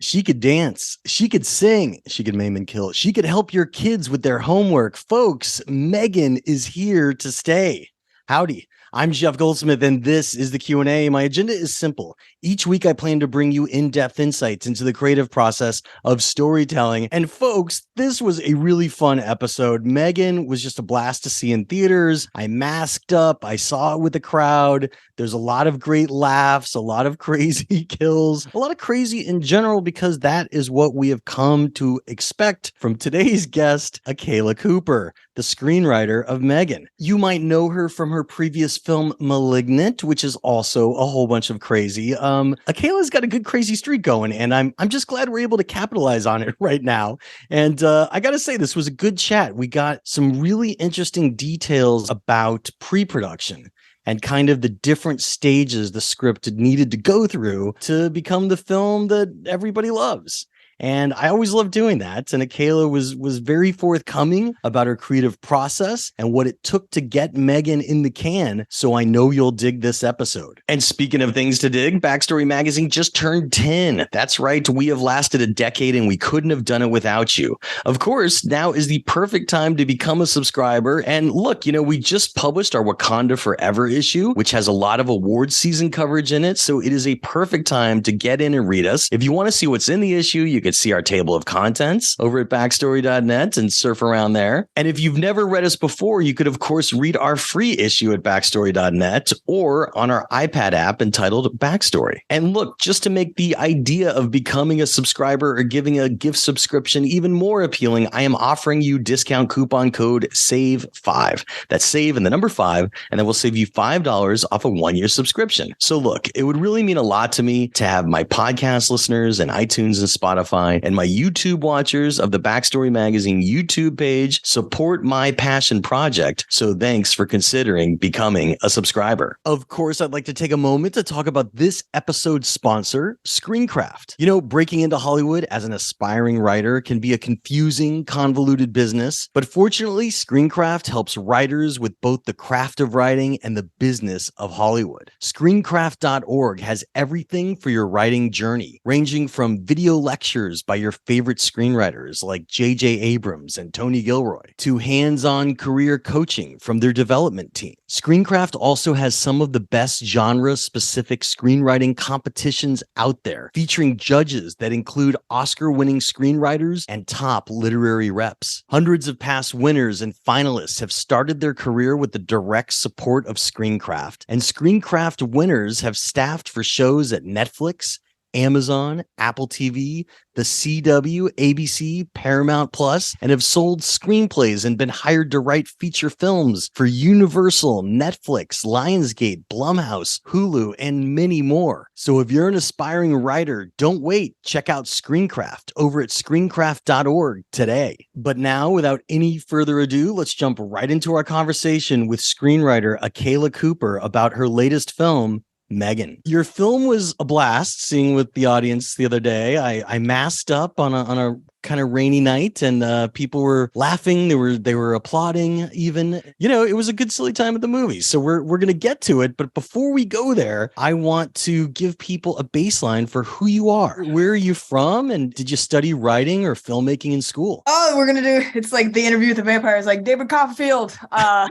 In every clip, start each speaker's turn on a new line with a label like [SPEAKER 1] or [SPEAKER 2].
[SPEAKER 1] She could dance. She could sing. She could maim and kill. She could help your kids with their homework. Folks, M3gan is here to stay. Howdy. I'm Jeff Goldsmith, and this is the Q&A. My agenda is simple. Each week, I plan to bring you in-depth insights into the creative process of storytelling. And folks, this was a really fun episode. M3gan was just a blast to see in theaters. I masked up. I saw it with the crowd. There's a lot of great laughs, a lot of crazy kills, a lot of crazy in general, because that is what we have come to expect from today's guest, Akela Cooper, the screenwriter of M3gan. You might know her from her previous film Malignant, which is also a whole bunch of crazy. Akela's got a good crazy streak going, and I'm just glad we're able to capitalize on it right now. And I gotta say, this was a good chat. We got some really interesting details about pre-production and kind of the different stages the script needed to go through to become the film that everybody loves. And I always love doing that. And Akela was very forthcoming about her creative process and what it took to get M3gan in the can. So I know you'll dig this episode. And speaking of things to dig, Backstory Magazine just turned 10. That's right. We have lasted a decade and we couldn't have done it without you. Of course, now is the perfect time to become a subscriber. And look, we just published our Wakanda Forever issue, which has a lot of awards season coverage in it. So it is a perfect time to get in and read us. If you want to see what's in the issue, you can see our table of contents over at backstory.net and surf around there. And if you've never read us before, you could, of course, read our free issue at backstory.net or on our iPad app entitled Backstory. And look, just to make the idea of becoming a subscriber or giving a gift subscription even more appealing, I am offering you discount coupon code SAVE5. That's SAVE and the number 5, and then we'll save you $5 off a 1-year subscription. So look, it would really mean a lot to me to have my podcast listeners and iTunes and Spotify and my YouTube watchers of the Backstory Magazine YouTube page support my passion project. So thanks for considering becoming a subscriber. Of course, I'd like to take a moment to talk about this episode's sponsor, Screencraft. Breaking into Hollywood as an aspiring writer can be a confusing, convoluted business, but fortunately, Screencraft helps writers with both the craft of writing and the business of Hollywood. Screencraft.org has everything for your writing journey, ranging from video lectures by your favorite screenwriters like J.J. Abrams and Tony Gilroy, to hands-on career coaching from their development team. Screencraft also has some of the best genre-specific screenwriting competitions out there, featuring judges that include Oscar-winning screenwriters and top literary reps. Hundreds of past winners and finalists have started their career with the direct support of Screencraft, and Screencraft winners have staffed for shows at Netflix, Amazon, Apple TV, the CW, ABC, Paramount Plus, and have sold screenplays and been hired to write feature films for Universal, Netflix, Lionsgate, Blumhouse, Hulu, and many more. So if you're an aspiring writer, don't wait. Check out Screencraft over at screencraft.org today. But now, without any further ado, let's jump right into our conversation with screenwriter Akela Cooper about her latest film, M3gan. Your film was a blast seeing with the audience the other day. I masked up on a kind of rainy night, and people were laughing. They were applauding even. It was a good silly time at the movies. So we're going to get to it. But before we go there, I want to give people a baseline for who you are. Where are you from? And did you study writing or filmmaking in school?
[SPEAKER 2] Oh, we're going to do, it's like the Interview with the Vampires, like David Copperfield. I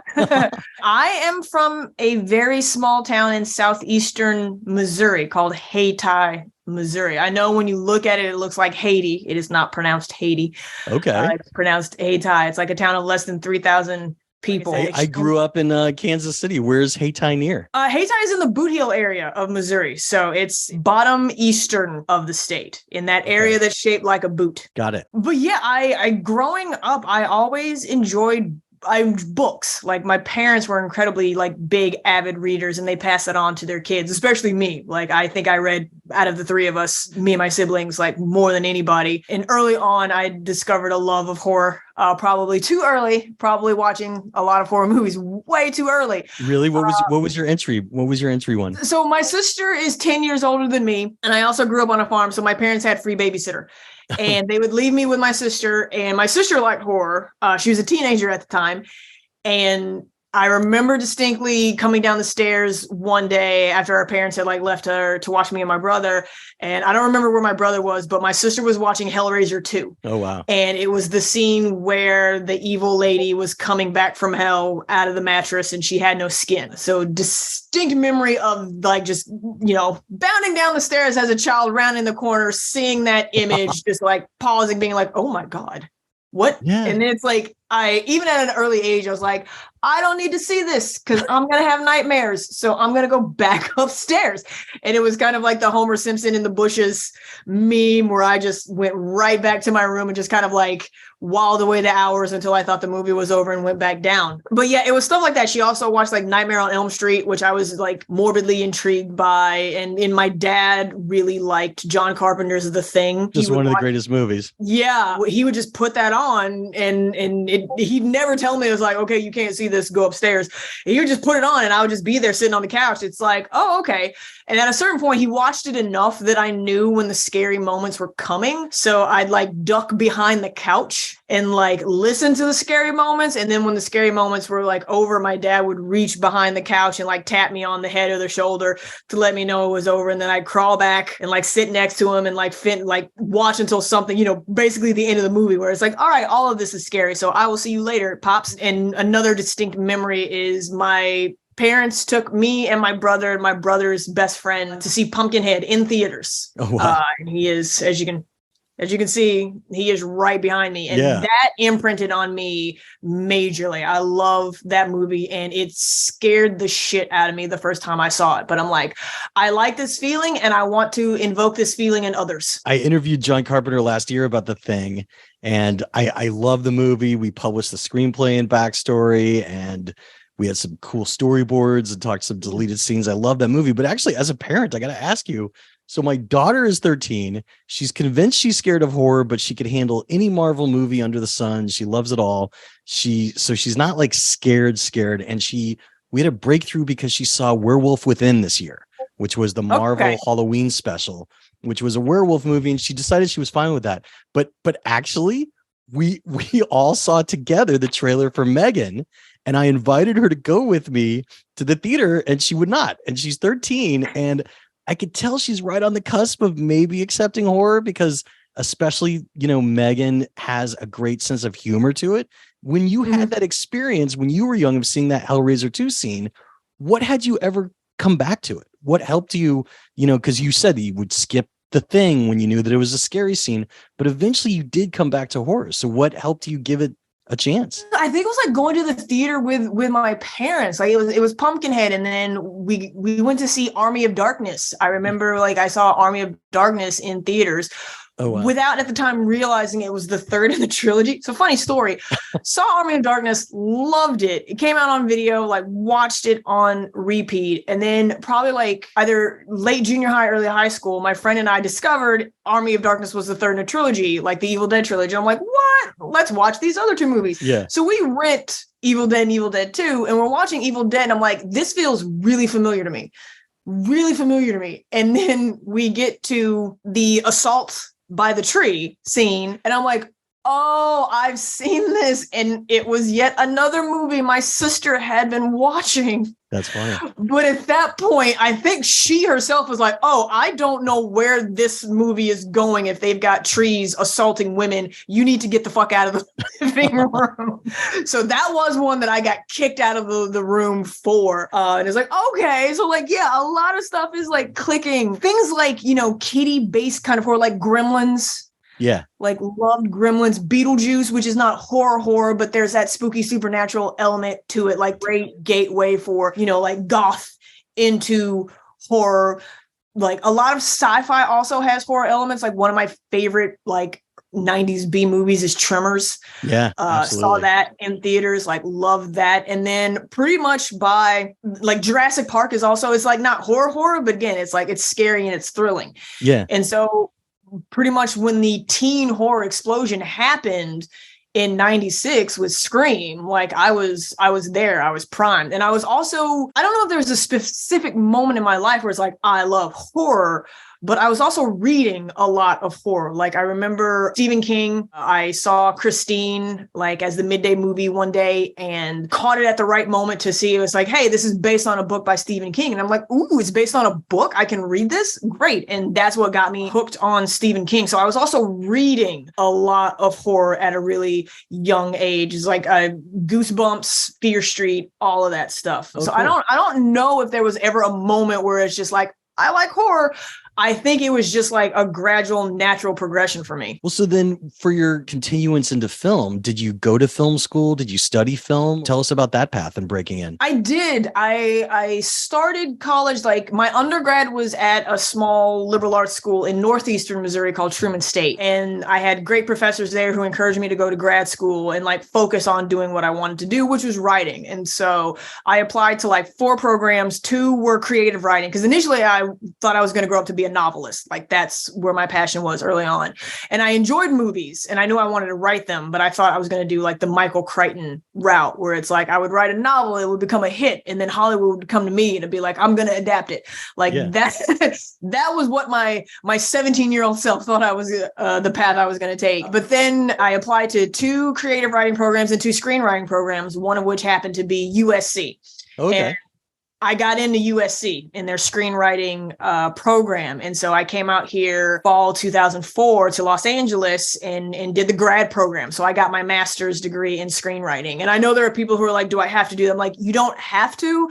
[SPEAKER 2] am from a very small town in southeastern Missouri called Hayti, Missouri. I know when you look at it, it looks like Haiti. It is not pronounced Haiti.
[SPEAKER 1] Okay.
[SPEAKER 2] It's pronounced Hayti. It's like a town of less than 3,000 people.
[SPEAKER 1] I grew up in Kansas City. Where's Hayti near?
[SPEAKER 2] Hayti is in the Boot Heel area of Missouri. So it's bottom eastern of the state, in that area that's shaped like a boot.
[SPEAKER 1] Got it.
[SPEAKER 2] But yeah, I growing up, I always enjoyed books. Like, my parents were incredibly big avid readers, and they pass that on to their kids, especially me. I think I read, out of the three of us, me and my siblings, more than anybody. And early on, I discovered a love of horror, probably too early, probably watching a lot of horror movies way too early.
[SPEAKER 1] Really? What was your entry? What was your entry one?
[SPEAKER 2] So my sister is 10 years older than me, and I also grew up on a farm. So my parents had free babysitter. And they would leave me with my sister, and my sister liked horror. She was a teenager at the time, and I remember distinctly coming down the stairs one day after our parents had like left her to watch me and my brother. And I don't remember where my brother was, but my sister was watching Hellraiser 2.
[SPEAKER 1] Oh, wow.
[SPEAKER 2] And it was the scene where the evil lady was coming back from hell out of the mattress and she had no skin. So distinct memory of like just, bounding down the stairs as a child, rounding the corner, seeing that image, just like pausing, being like, oh my God. What?
[SPEAKER 1] Yeah.
[SPEAKER 2] And then it's like, even at an early age, I was like, I don't need to see this because I'm going to have nightmares. So I'm going to go back upstairs. And it was kind of like the Homer Simpson in the bushes meme where I just went right back to my room and just kind of like whiled away the hours until I thought the movie was over and went back down. But yeah, it was stuff like that. She also watched like Nightmare on Elm Street, which I was like morbidly intrigued by. And my dad really liked John Carpenter's The Thing.
[SPEAKER 1] Just one of the greatest movies.
[SPEAKER 2] Yeah. He would just put that on and he'd never tell me it was like, okay, you can't see this, go upstairs. And he would just put it on and I would just be there sitting on the couch. It's like, oh, okay. And at a certain point, he watched it enough that I knew when the scary moments were coming. So I'd like duck behind the couch and like listen to the scary moments. And then when the scary moments were like over, my dad would reach behind the couch and like tap me on the head or the shoulder to let me know it was over. And then I'd crawl back and like sit next to him and like watch until something, basically the end of the movie where it's like, all right, all of this is scary. So I will see you later, Pops. And another distinct memory is my parents took me and my brother's best friend to see Pumpkinhead in theaters.
[SPEAKER 1] Oh, wow.
[SPEAKER 2] And he is, as you can see, he is right behind me. And that imprinted on me majorly. I love that movie and it scared the shit out of me the first time I saw it. But I'm like, I like this feeling and I want to invoke this feeling in others.
[SPEAKER 1] I interviewed John Carpenter last year about The Thing and I love the movie. We published the screenplay and backstory and we had some cool storyboards and talked some deleted scenes. I love that movie. But actually, as a parent, I got to ask you. So my daughter is 13. She's convinced she's scared of horror, but she could handle any Marvel movie under the sun. She loves it all. So she's not like scared. And we had a breakthrough because she saw Werewolf Within this year, which was the Marvel Halloween special, which was a werewolf movie. And she decided she was fine with that. But actually, we all saw together the trailer for M3gan. And I invited her to go with me to the theater and she would not. And she's 13. And I could tell she's right on the cusp of maybe accepting horror because especially, M3gan has a great sense of humor to it. When you had that experience, when you were young of seeing that Hellraiser 2 scene, what had you ever come back to it? What helped you, because you said that you would skip The Thing when you knew that it was a scary scene, but eventually you did come back to horror. So what helped you give it a chance?
[SPEAKER 2] I think it was like going to the theater with my parents. Like it was Pumpkinhead, and then we went to see Army of Darkness. I remember like I saw Army of Darkness in theaters. Oh, wow. Without at the time realizing it was the third in the trilogy. So funny story. Saw Army of Darkness, loved it. It came out on video, like watched it on repeat. And then probably like either late junior high, early high school, my friend and I discovered Army of Darkness was the third in the trilogy, like the Evil Dead trilogy. I'm like, what? Let's watch these other two movies.
[SPEAKER 1] Yeah.
[SPEAKER 2] So we rent Evil Dead and Evil Dead 2, and we're watching Evil Dead. And I'm like, this feels really familiar to me. Really familiar to me. And then we get to the assault by the tree scene. And I'm like, oh, I've seen this. And it was yet another movie my sister had been watching.
[SPEAKER 1] That's funny.
[SPEAKER 2] But at that point, I think she herself was like, oh, I don't know where this movie is going. If they've got trees assaulting women, you need to get the fuck out of the living room. So that was one that I got kicked out of the room for. And it's like, okay. So like, yeah, a lot of stuff is like clicking. Things like, kitty-based kind of horror, like Gremlins.
[SPEAKER 1] Yeah.
[SPEAKER 2] Like loved Gremlins, Beetlejuice, which is not horror, but there's that spooky supernatural element to it, like great gateway for, like goth into horror. Like a lot of sci-fi also has horror elements. Like one of my favorite like 90s B movies is Tremors.
[SPEAKER 1] Yeah.
[SPEAKER 2] Saw that in theaters, like loved that. And then pretty much by like Jurassic Park is also, it's like not horror, but again, it's like it's scary and it's thrilling.
[SPEAKER 1] Yeah.
[SPEAKER 2] And so pretty much when the teen horror explosion happened in 96 with Scream, like I was there, I was primed. And I was also, I don't know if there was a specific moment in my life where it's like, I love horror, but I was also reading a lot of horror. Like I remember Stephen King. I saw Christine like as the midday movie one day and caught it at the right moment to see it was like, hey, this is based on a book by Stephen King. And I'm like, ooh, it's based on a book. I can read this. Great. And that's what got me hooked on Stephen King. So I was also reading a lot of horror at a really young age. It's like Goosebumps, Fear Street, all of that stuff.
[SPEAKER 1] Oh,
[SPEAKER 2] so
[SPEAKER 1] cool.
[SPEAKER 2] I don't know if there was ever a moment where it's just like, I like horror. I think it was just like a gradual, natural progression for me.
[SPEAKER 1] Well, so then for your continuance into film, did you go to film school? Did you study film? Tell us about that path and breaking in.
[SPEAKER 2] I did. I started college, like my undergrad was at a small liberal arts school in northeastern Missouri called Truman State. And I had great professors there who encouraged me to go to grad school and like focus on doing what I wanted to do, which was writing. And so I applied to like 4 programs. 2 were creative writing, because initially I thought I was going to grow up to be a novelist. Like that's where my passion was early on. And I enjoyed movies and I knew I wanted to write them, but I thought I was going to do like the Michael Crichton route, where it's like I would write a novel, it would become a hit, and then Hollywood would come to me and it'd be like, I'm going to adapt it. Like that was what my 17-year-old self thought I was the path I was going to take. But then I applied to 2 creative writing programs and 2 screenwriting programs, one of which happened to be USC.
[SPEAKER 1] Okay.
[SPEAKER 2] And I got into USC in their screenwriting program. And so I came out here fall 2004 to Los Angeles and did the grad program. So I got my master's degree in screenwriting. And I know there are people who are like, do I have to do that? I'm like, you don't have to.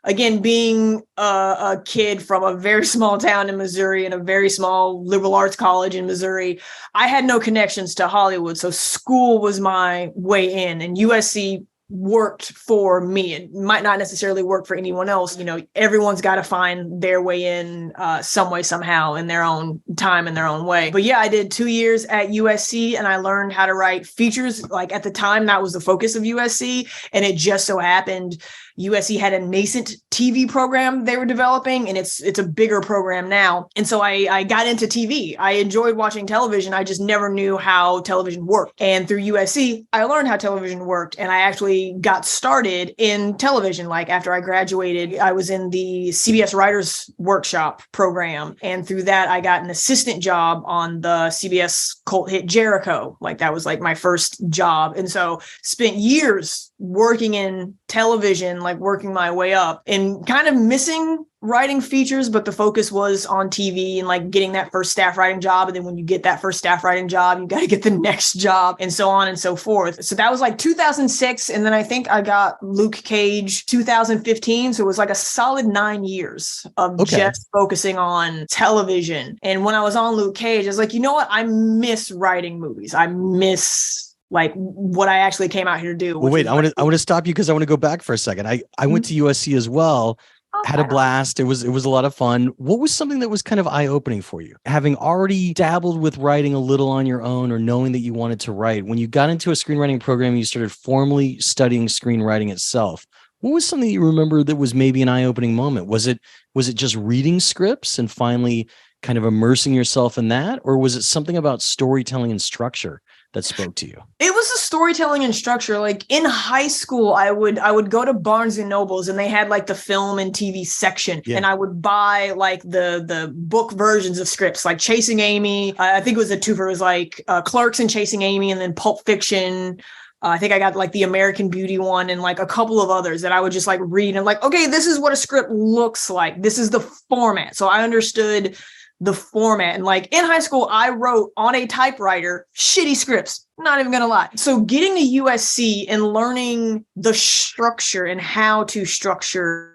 [SPEAKER 2] Again, being a kid from a very small town in Missouri and a very small liberal arts college in Missouri, I had no connections to Hollywood. So school was my way in, and USC worked for me. It might not necessarily work for anyone else. You know, everyone's got to find their way in some way, somehow, in their own time, in their own way. But yeah, I did 2 years at USC and I learned how to write features. Like at the time, that was the focus of USC. And it just so happened USC had a nascent TV program they were developing, and it's a bigger program now. And so I got into TV. I enjoyed watching television. I just never knew how television worked. And through USC, I learned how television worked. And I actually got started in television. Like after I graduated, I was in the CBS Writers Workshop program. And through that, I got an assistant job on the CBS cult hit Jericho. Like that was like my first job. And so spent years working in television, like working my way up and kind of missing writing features, but the focus was on TV and like getting that first staff writing job. And then when you get that first staff writing job, you got to get the next job and so on and so forth. So that was like 2006. And then I think I got Luke Cage 2015. So it was like a solid 9 years of just focusing on television. And when I was on Luke Cage, I was like, you know what? I miss writing movies. I miss like what I actually came out here to do.
[SPEAKER 1] Well, wait, I want to stop you because I want to go back for a second. I went to USC as well. Had a blast. It was a lot of fun. What was something that was kind of eye-opening for you? Having already dabbled with writing a little on your own or knowing that you wanted to write, when you got into a screenwriting program and you started formally studying screenwriting itself, what was something you remember that was maybe an eye-opening moment? Was it just reading scripts and finally kind of immersing yourself in that? Or was it something about storytelling and structure that spoke to you? It
[SPEAKER 2] was the storytelling and structure. Like in high school, I would go to Barnes and Nobles and they had like the film and TV section. Yeah. And I would buy like the book versions of scripts, like Chasing Amy. I think it was a twofer. It was like Clerks and Chasing Amy, and then Pulp Fiction. I think I got like the American Beauty one and like a couple of others that I would just like read and like, okay, this is what a script looks like. This is the format. So I understood the format. And like in high school, I wrote on a typewriter shitty scripts, not even gonna lie. So getting to USC and learning the structure and how to structure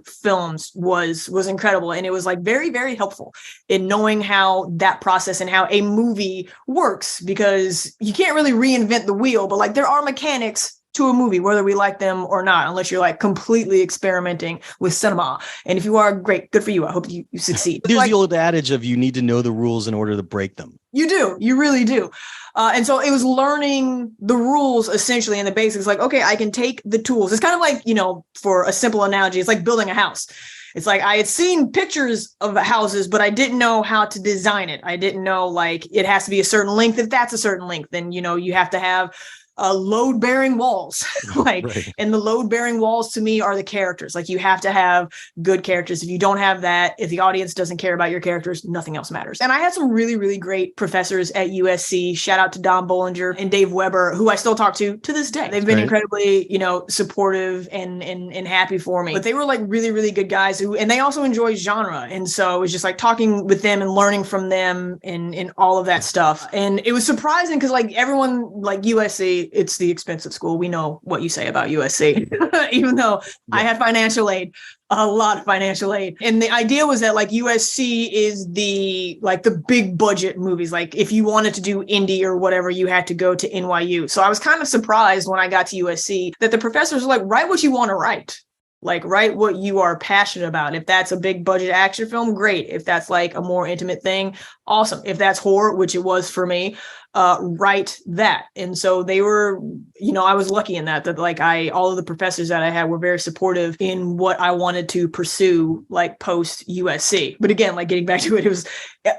[SPEAKER 2] films was incredible. And it was like very, very helpful in knowing how that process and how a movie works, because you can't really reinvent the wheel, but like there are mechanics to a movie, whether we like them or not, unless you're like completely experimenting with cinema. And if you are, great, good for you. I hope you succeed.
[SPEAKER 1] There's
[SPEAKER 2] like,
[SPEAKER 1] the old adage of you need to know the rules in order to break them.
[SPEAKER 2] You do. You really do. And so it was learning the rules essentially and the basics. Like, okay, I can take the tools. It's kind of like, you know, for a simple analogy, it's like building a house. It's like I had seen pictures of houses, but I didn't know how to design it. I didn't know like it has to be a certain length. If that's a certain length, then, you know, you have to have load bearing walls. Like,
[SPEAKER 1] Right.
[SPEAKER 2] and the load bearing walls to me are the characters. Like, you have to have good characters. If you don't have that, if the audience doesn't care about your characters, nothing else matters. And I had some really, really great professors at USC. Shout out to Don Bollinger and Dave Weber, who I still talk to this day. They've been incredibly, supportive and happy for me. But they were like really, really good guys and they also enjoy genre. And so it was just like talking with them and learning from them and all of that stuff. And it was surprising because like everyone, like USC, it's the expensive school. We know what you say about USC, even though I had financial aid. A lot of financial aid. And the idea was that like USC is the big budget movies. Like if you wanted to do indie or whatever, you had to go to NYU. So I was kind of surprised when I got to USC that the professors were like, write what you want to write. Like, write what you are passionate about. If that's a big budget action film, great. If that's like a more intimate thing, awesome. If that's horror, which it was for me, write that. And so they were, I was lucky in that like all of the professors that I had were very supportive in what I wanted to pursue, like post USC. But again, like getting back to it, it was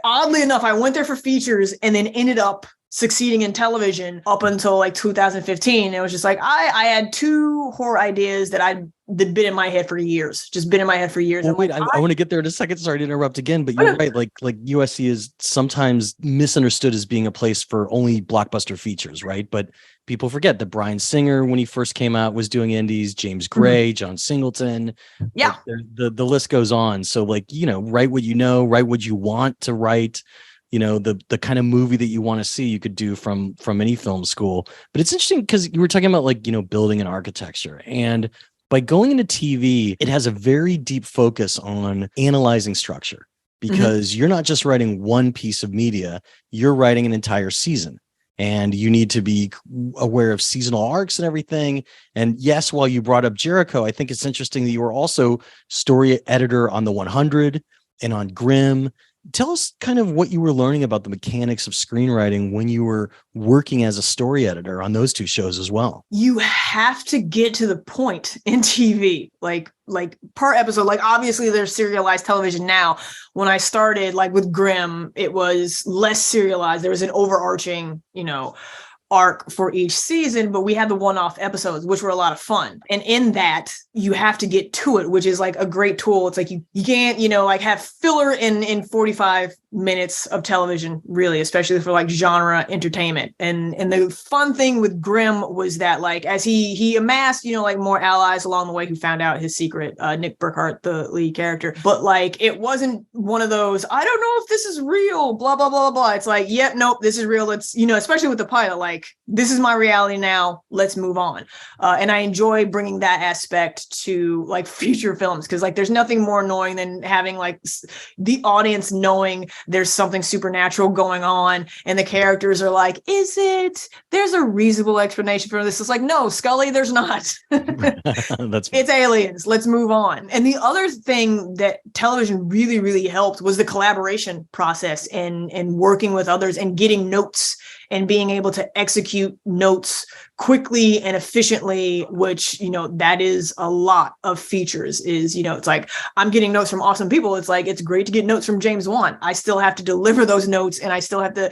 [SPEAKER 2] oddly enough, I went there for features and then ended up succeeding in television up until like 2015. It was just like, I had 2 horror ideas that been in my head for years,
[SPEAKER 1] Well, wait, I want to get there in a second. Sorry to interrupt again, but you're right. Like USC is sometimes misunderstood as being a place for only blockbuster features, right? But people forget that Bryan Singer, when he first came out, was doing indies, James Gray, John Singleton.
[SPEAKER 2] Yeah.
[SPEAKER 1] Like, the list goes on. So like, write what write what you want to write. The kind of movie that you want to see, you could do from any film school. But it's interesting because you were talking about like, building and architecture, and by going into TV, it has a very deep focus on analyzing structure, because you're not just writing one piece of media, you're writing an entire season. And you need to be aware of seasonal arcs and everything. And yes, while you brought up Jericho, I think it's interesting that you were also story editor on The 100 and on Grimm. Tell us kind of what you were learning about the mechanics of screenwriting when you were working as a story editor on those 2 shows as well.
[SPEAKER 2] You have to get to the point in TV, like per episode. Like obviously there's serialized television now. When I started like with Grimm, it was less serialized. There was an overarching, arc for each season, but we had the one-off episodes, which were a lot of fun. And in that, you have to get to it, which is like a great tool. It's like you can't, like have filler in 45 minutes of television, really, especially for like genre entertainment. And the fun thing with Grimm was that like as he amassed, like more allies along the way who found out his secret, Nick Burkhart, the lead character. But like it wasn't one of those, I don't know if this is real, blah, blah, blah, blah. It's like, yep, nope, this is real. It's, especially with the pilot, like this is my reality now, let's move on. And I enjoy bringing that aspect to like feature films, because like there's nothing more annoying than having like the audience knowing there's something supernatural going on and the characters are like, there's a reasonable explanation for this. It's like, no, Scully, there's not. It's aliens, let's move on. And the other thing that television really, really helped was the collaboration process and working with others and getting notes and being able to execute notes quickly and efficiently, which, that is a lot of features is, it's like, I'm getting notes from awesome people. It's like, it's great to get notes from James Wan. I still have to deliver those notes and I still have to,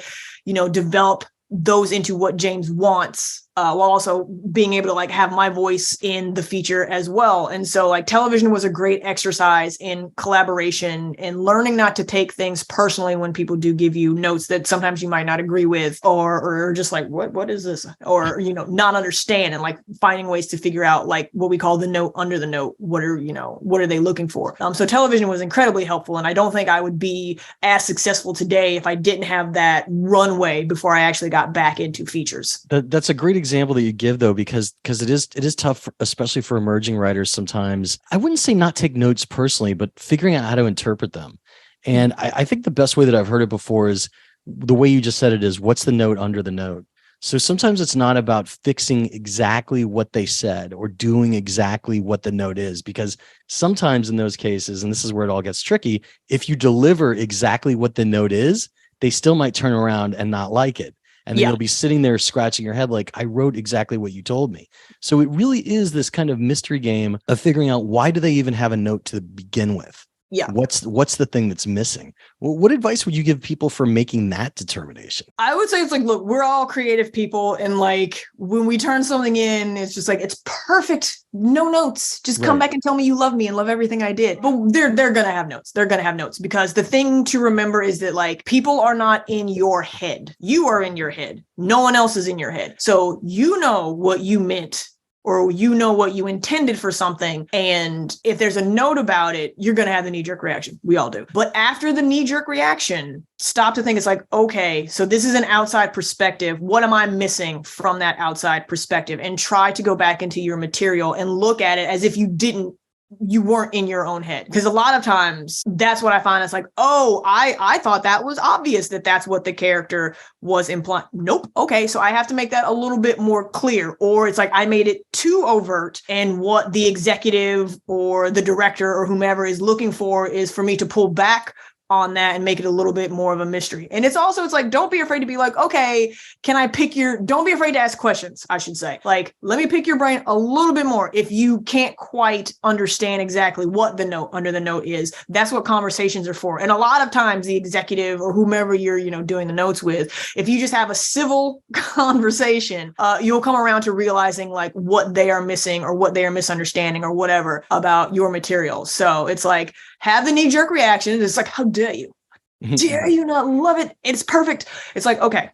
[SPEAKER 2] develop those into what James wants, while also being able to like have my voice in the feature as well. And so like television was a great exercise in collaboration and learning not to take things personally when people do give you notes that sometimes you might not agree with, or just like, what is this? Or, not understand, and like finding ways to figure out like what we call the note under the note. What are they looking for? So television was incredibly helpful. And I don't think I would be as successful today if I didn't have that runway before I actually got back into features.
[SPEAKER 1] That's a great example that you give, though, because it is tough, especially for emerging writers sometimes. I wouldn't say not take notes personally, but figuring out how to interpret them. And I think the best way that I've heard it before is the way you just said it is, what's the note under the note? So sometimes it's not about fixing exactly what they said or doing exactly what the note is, because sometimes in those cases, and this is where it all gets tricky, if you deliver exactly what the note is, they still might turn around and not like it. And then you'll be sitting there scratching your head like, I wrote exactly what you told me. So it really is this kind of mystery game of figuring out, why do they even have a note to begin with?
[SPEAKER 2] Yeah.
[SPEAKER 1] What's the thing that's missing? What advice would you give people for making that determination?
[SPEAKER 2] I would say it's like, look, we're all creative people. And like when we turn something in, it's just like, it's perfect. No notes. Just come back and tell me you love me and love everything I did. But they're going to have notes. They're going to have notes, because the thing to remember is that like people are not in your head. You are in your head. No one else is in your head. So you know what you meant, or you know what you intended for something. And if there's a note about it, you're going to have the knee-jerk reaction. We all do. But after the knee-jerk reaction, stop to think. It's like, okay, so this is an outside perspective. What am I missing from that outside perspective? And try to go back into your material and look at it as if you weren't in your own head. Because a lot of times that's what I find. It's like, oh, I thought that was obvious that that's what the character was implying. Nope. Okay. So I have to make that a little bit more clear. Or it's like I made it too overt, and what the executive or the director or whomever is looking for is for me to pull back on that and make it a little bit more of a mystery. And it's like, don't be afraid to be like, okay, don't be afraid to ask questions, I should say. Like, let me pick your brain a little bit more. If you can't quite understand exactly what the note under the note is, that's what conversations are for. And a lot of times the executive or whomever you're, doing the notes with, if you just have a civil conversation, you'll come around to realizing like what they are missing or what they are misunderstanding or whatever about your material. So it's like, have the knee-jerk reaction. It's like, how dare you? Dare you not love it? It's perfect. It's like, okay,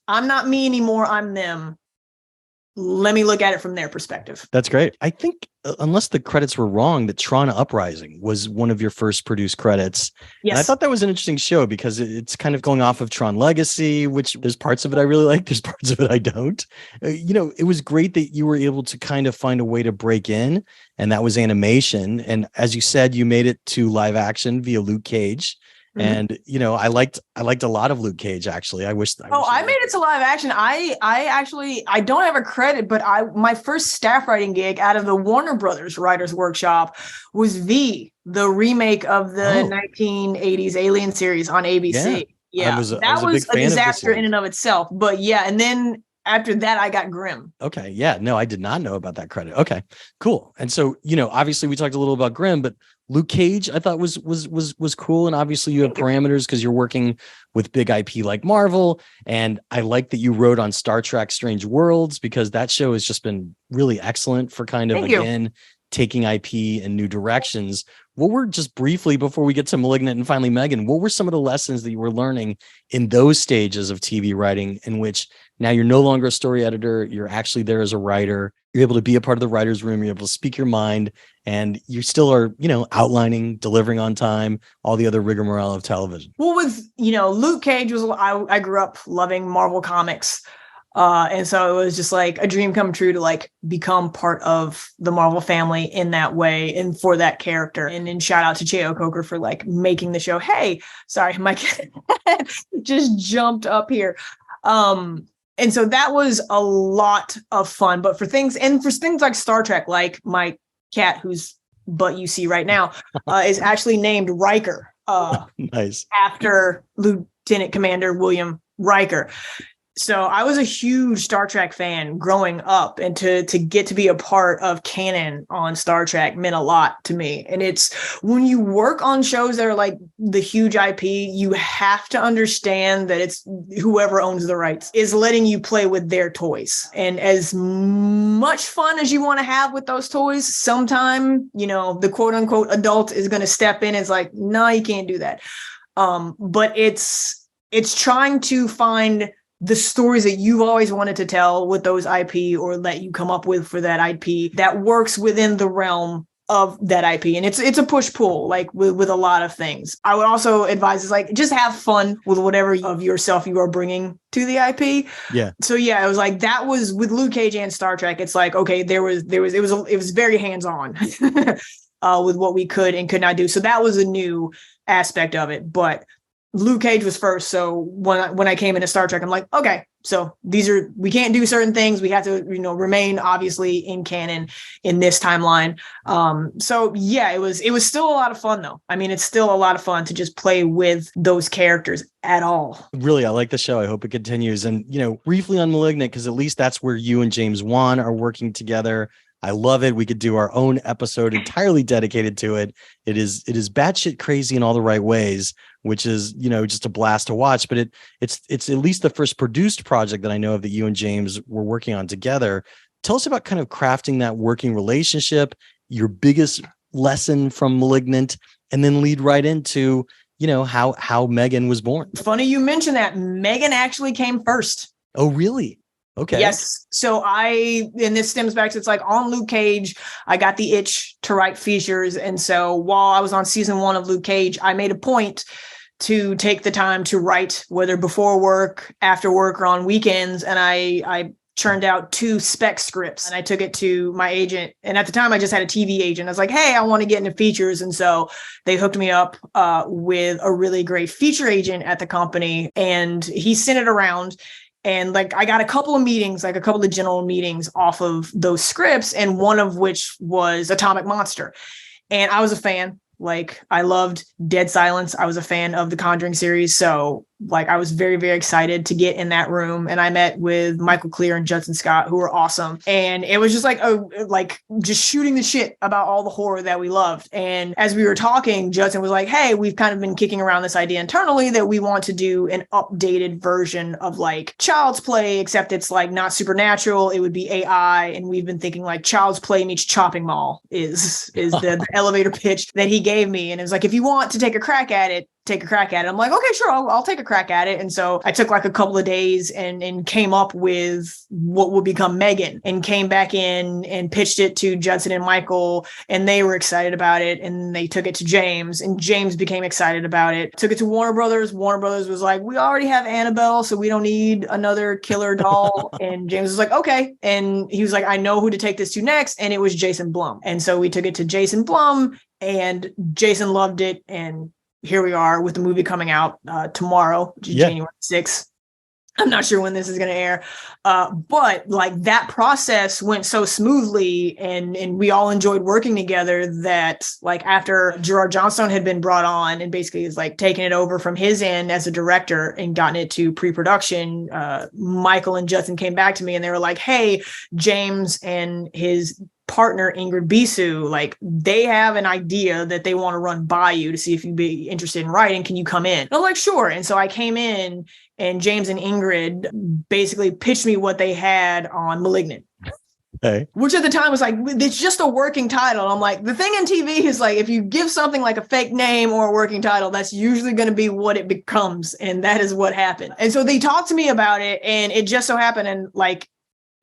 [SPEAKER 2] I'm not me anymore. I'm them. Let me look at it from their perspective.
[SPEAKER 1] That's great. I think, unless the credits were wrong, that Tron Uprising was one of your first produced credits. Yes. And I thought that was an interesting show because it's kind of going off of Tron Legacy, which there's parts of it I really like. There's parts of it I don't. It was great that you were able to kind of find a way to break in, and that was animation. And as you said, you made it to live action via Luke Cage. And I liked a lot of Luke Cage, actually. I made
[SPEAKER 2] it to live action. I don't have a credit, but my first staff writing gig out of the Warner Brothers Writers Workshop was the remake of the 1980s Alien series on ABC. Yeah. That was a disaster in and of itself. But yeah, and then after that, I got Grimm.
[SPEAKER 1] Okay. Yeah. No, I did not know about that credit. Okay, cool. And so, obviously we talked a little about Grimm, but Luke Cage, I thought was cool. And obviously you have parameters because you're working with big IP like Marvel. And I like that you wrote on Star Trek Strange Worlds, because that show has just been really excellent for kind of, again, taking IP in new directions. What were, just briefly before we get to Malignant and finally M3gan, what were some of the lessons that you were learning in those stages of TV writing, in which now you're no longer a story editor, you're actually there as a writer, you're able to be a part of the writer's room, you're able to speak your mind, and you still are, outlining, delivering on time, all the other rigmarole of television?
[SPEAKER 2] Well, with, Luke Cage I grew up loving Marvel Comics. And so it was just like a dream come true to like become part of the Marvel family in that way and for that character. And then shout out to Akela Cooper for like making the show. Hey, sorry, my cat just jumped up here. And so that was a lot of fun. But for things like Star Trek, like my cat, whose butt you see right now, is actually named Riker.
[SPEAKER 1] Nice.
[SPEAKER 2] After Lieutenant Commander William Riker. So I was a huge Star Trek fan growing up, and to get to be a part of canon on Star Trek meant a lot to me. And it's when you work on shows that are like the huge IP, you have to understand that it's whoever owns the rights is letting you play with their toys. And as much fun as you want to have with those toys, sometime, the quote unquote adult is going to step in. It's like, no, you can't do that. But it's trying to find the stories that you've always wanted to tell with those IP, or that you come up with for that IP that works within the realm of that IP. And it's a push-pull, like with a lot of things. I would also advise is like, just have fun with whatever of yourself you are bringing to the IP.
[SPEAKER 1] Yeah.
[SPEAKER 2] So yeah, it was like, that was with Luke Cage and Star Trek. It's like, okay, it was very hands-on with what we could and could not do. So that was a new aspect of it. But Luke Cage was first. So when I came into Star Trek, I'm like, okay, so we can't do certain things. We have to, remain obviously in canon in this timeline. So yeah, it was still a lot of fun though. I mean, it's still a lot of fun to just play with those characters at all.
[SPEAKER 1] Really, I like the show. I hope it continues. And, briefly on Malignant, because at least that's where you and James Wan are working together. I love it. We could do our own episode entirely dedicated to it. It is batshit crazy in all the right ways, which is, just a blast to watch. But it's at least the first produced project that I know of that you and James were working on together. Tell us about kind of crafting that working relationship, your biggest lesson from Malignant, and then lead right into, how M3gan was born.
[SPEAKER 2] Funny you mentioned that. M3gan actually came first.
[SPEAKER 1] Oh, really? Okay.
[SPEAKER 2] Yes. So and this stems back to, it's like on Luke Cage, I got the itch to write features. And so while I was on season 1 of Luke Cage, I made a point to take the time to write, whether before work, after work, or on weekends. And I churned out 2 spec scripts, and I took it to my agent. And at the time I just had a TV agent. I was like, hey, I want to get into features. And so they hooked me up with a really great feature agent at the company, and he sent it around. And like, I got a couple of meetings, like a couple of general meetings off of those scripts, and one of which was Atomic Monster. And I was a fan. Like, I loved Dead Silence. I was a fan of the Conjuring series. So like, I was very, very excited to get in that room. And I met with Michael Clear and Judson Scott, who were awesome. And it was just like just shooting the shit about all the horror that we loved. And as we were talking, Judson was like, hey, we've kind of been kicking around this idea internally that we want to do an updated version of like Child's Play, except it's like not supernatural. It would be AI. And we've been thinking like Child's Play meets Chopping Mall is the elevator pitch that he gave me. And it was like, if you want to take a crack at it, take a crack at it. I'm like, okay, sure, I'll take a crack at it. And so I took like a couple of days and came up with what would become M3gan, and came back in and pitched it to Judson and Michael, and they were excited about it. And they took it to James, and James became excited about it. Took it to Warner Brothers. Warner Brothers was like, we already have Annabelle, so we don't need another killer doll. And James was like, okay. And he was like, I know who to take this to next. And it was Jason Blum. And so we took it to Jason Blum, and Jason loved it. And here we are with the movie coming out tomorrow, which is January 6th. I'm not sure when this is going to air, but like that process went so smoothly, and we all enjoyed working together, that like after Gerard Johnstone had been brought on and basically is like taking it over from his end as a director and gotten it to pre-production, Michael and Judson came back to me and they were like, hey, James and his partner Ingrid Bisu, like they have an idea that they want to run by you to see if you'd be interested in writing. Can you come in? And I'm like, sure. And so I came in, and James and Ingrid basically pitched me what they had on Malignant.
[SPEAKER 1] Okay.
[SPEAKER 2] Which at the time was like, it's just a working title. I'm like, the thing in TV is like, if you give something like a fake name or a working title, that's usually going to be what it becomes. And that is what happened. And so they talked to me about it, and it just so happened, and like,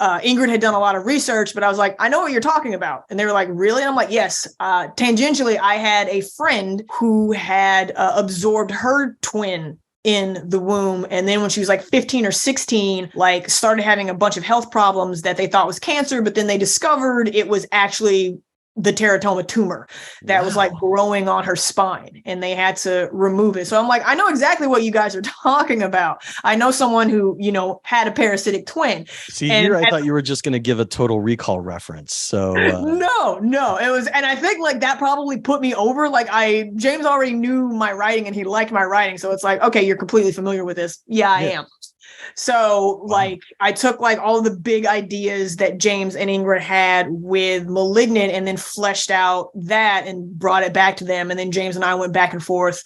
[SPEAKER 2] Ingrid had done a lot of research, but I was like, I know what you're talking about. And they were like, really? And I'm like, yes. Tangentially, I had a friend who had absorbed her twin in the womb. And then when she was like 15 or 16, like started having a bunch of health problems that they thought was cancer, but then they discovered it was actually the teratoma tumor that was like growing on her spine, and they had to remove it. So I'm like, I know exactly what you guys are talking about. I know someone who, had a parasitic twin.
[SPEAKER 1] See, and here I thought you were just going to give a Total Recall reference. So
[SPEAKER 2] no, it was, and I think like that probably put me over. Like James already knew my writing and he liked my writing. So it's like, okay, you're completely familiar with this. Yeah, I am. So like I took like all the big ideas that James and Ingrid had with Malignant, and then fleshed out that and brought it back to them. And then James and I went back and forth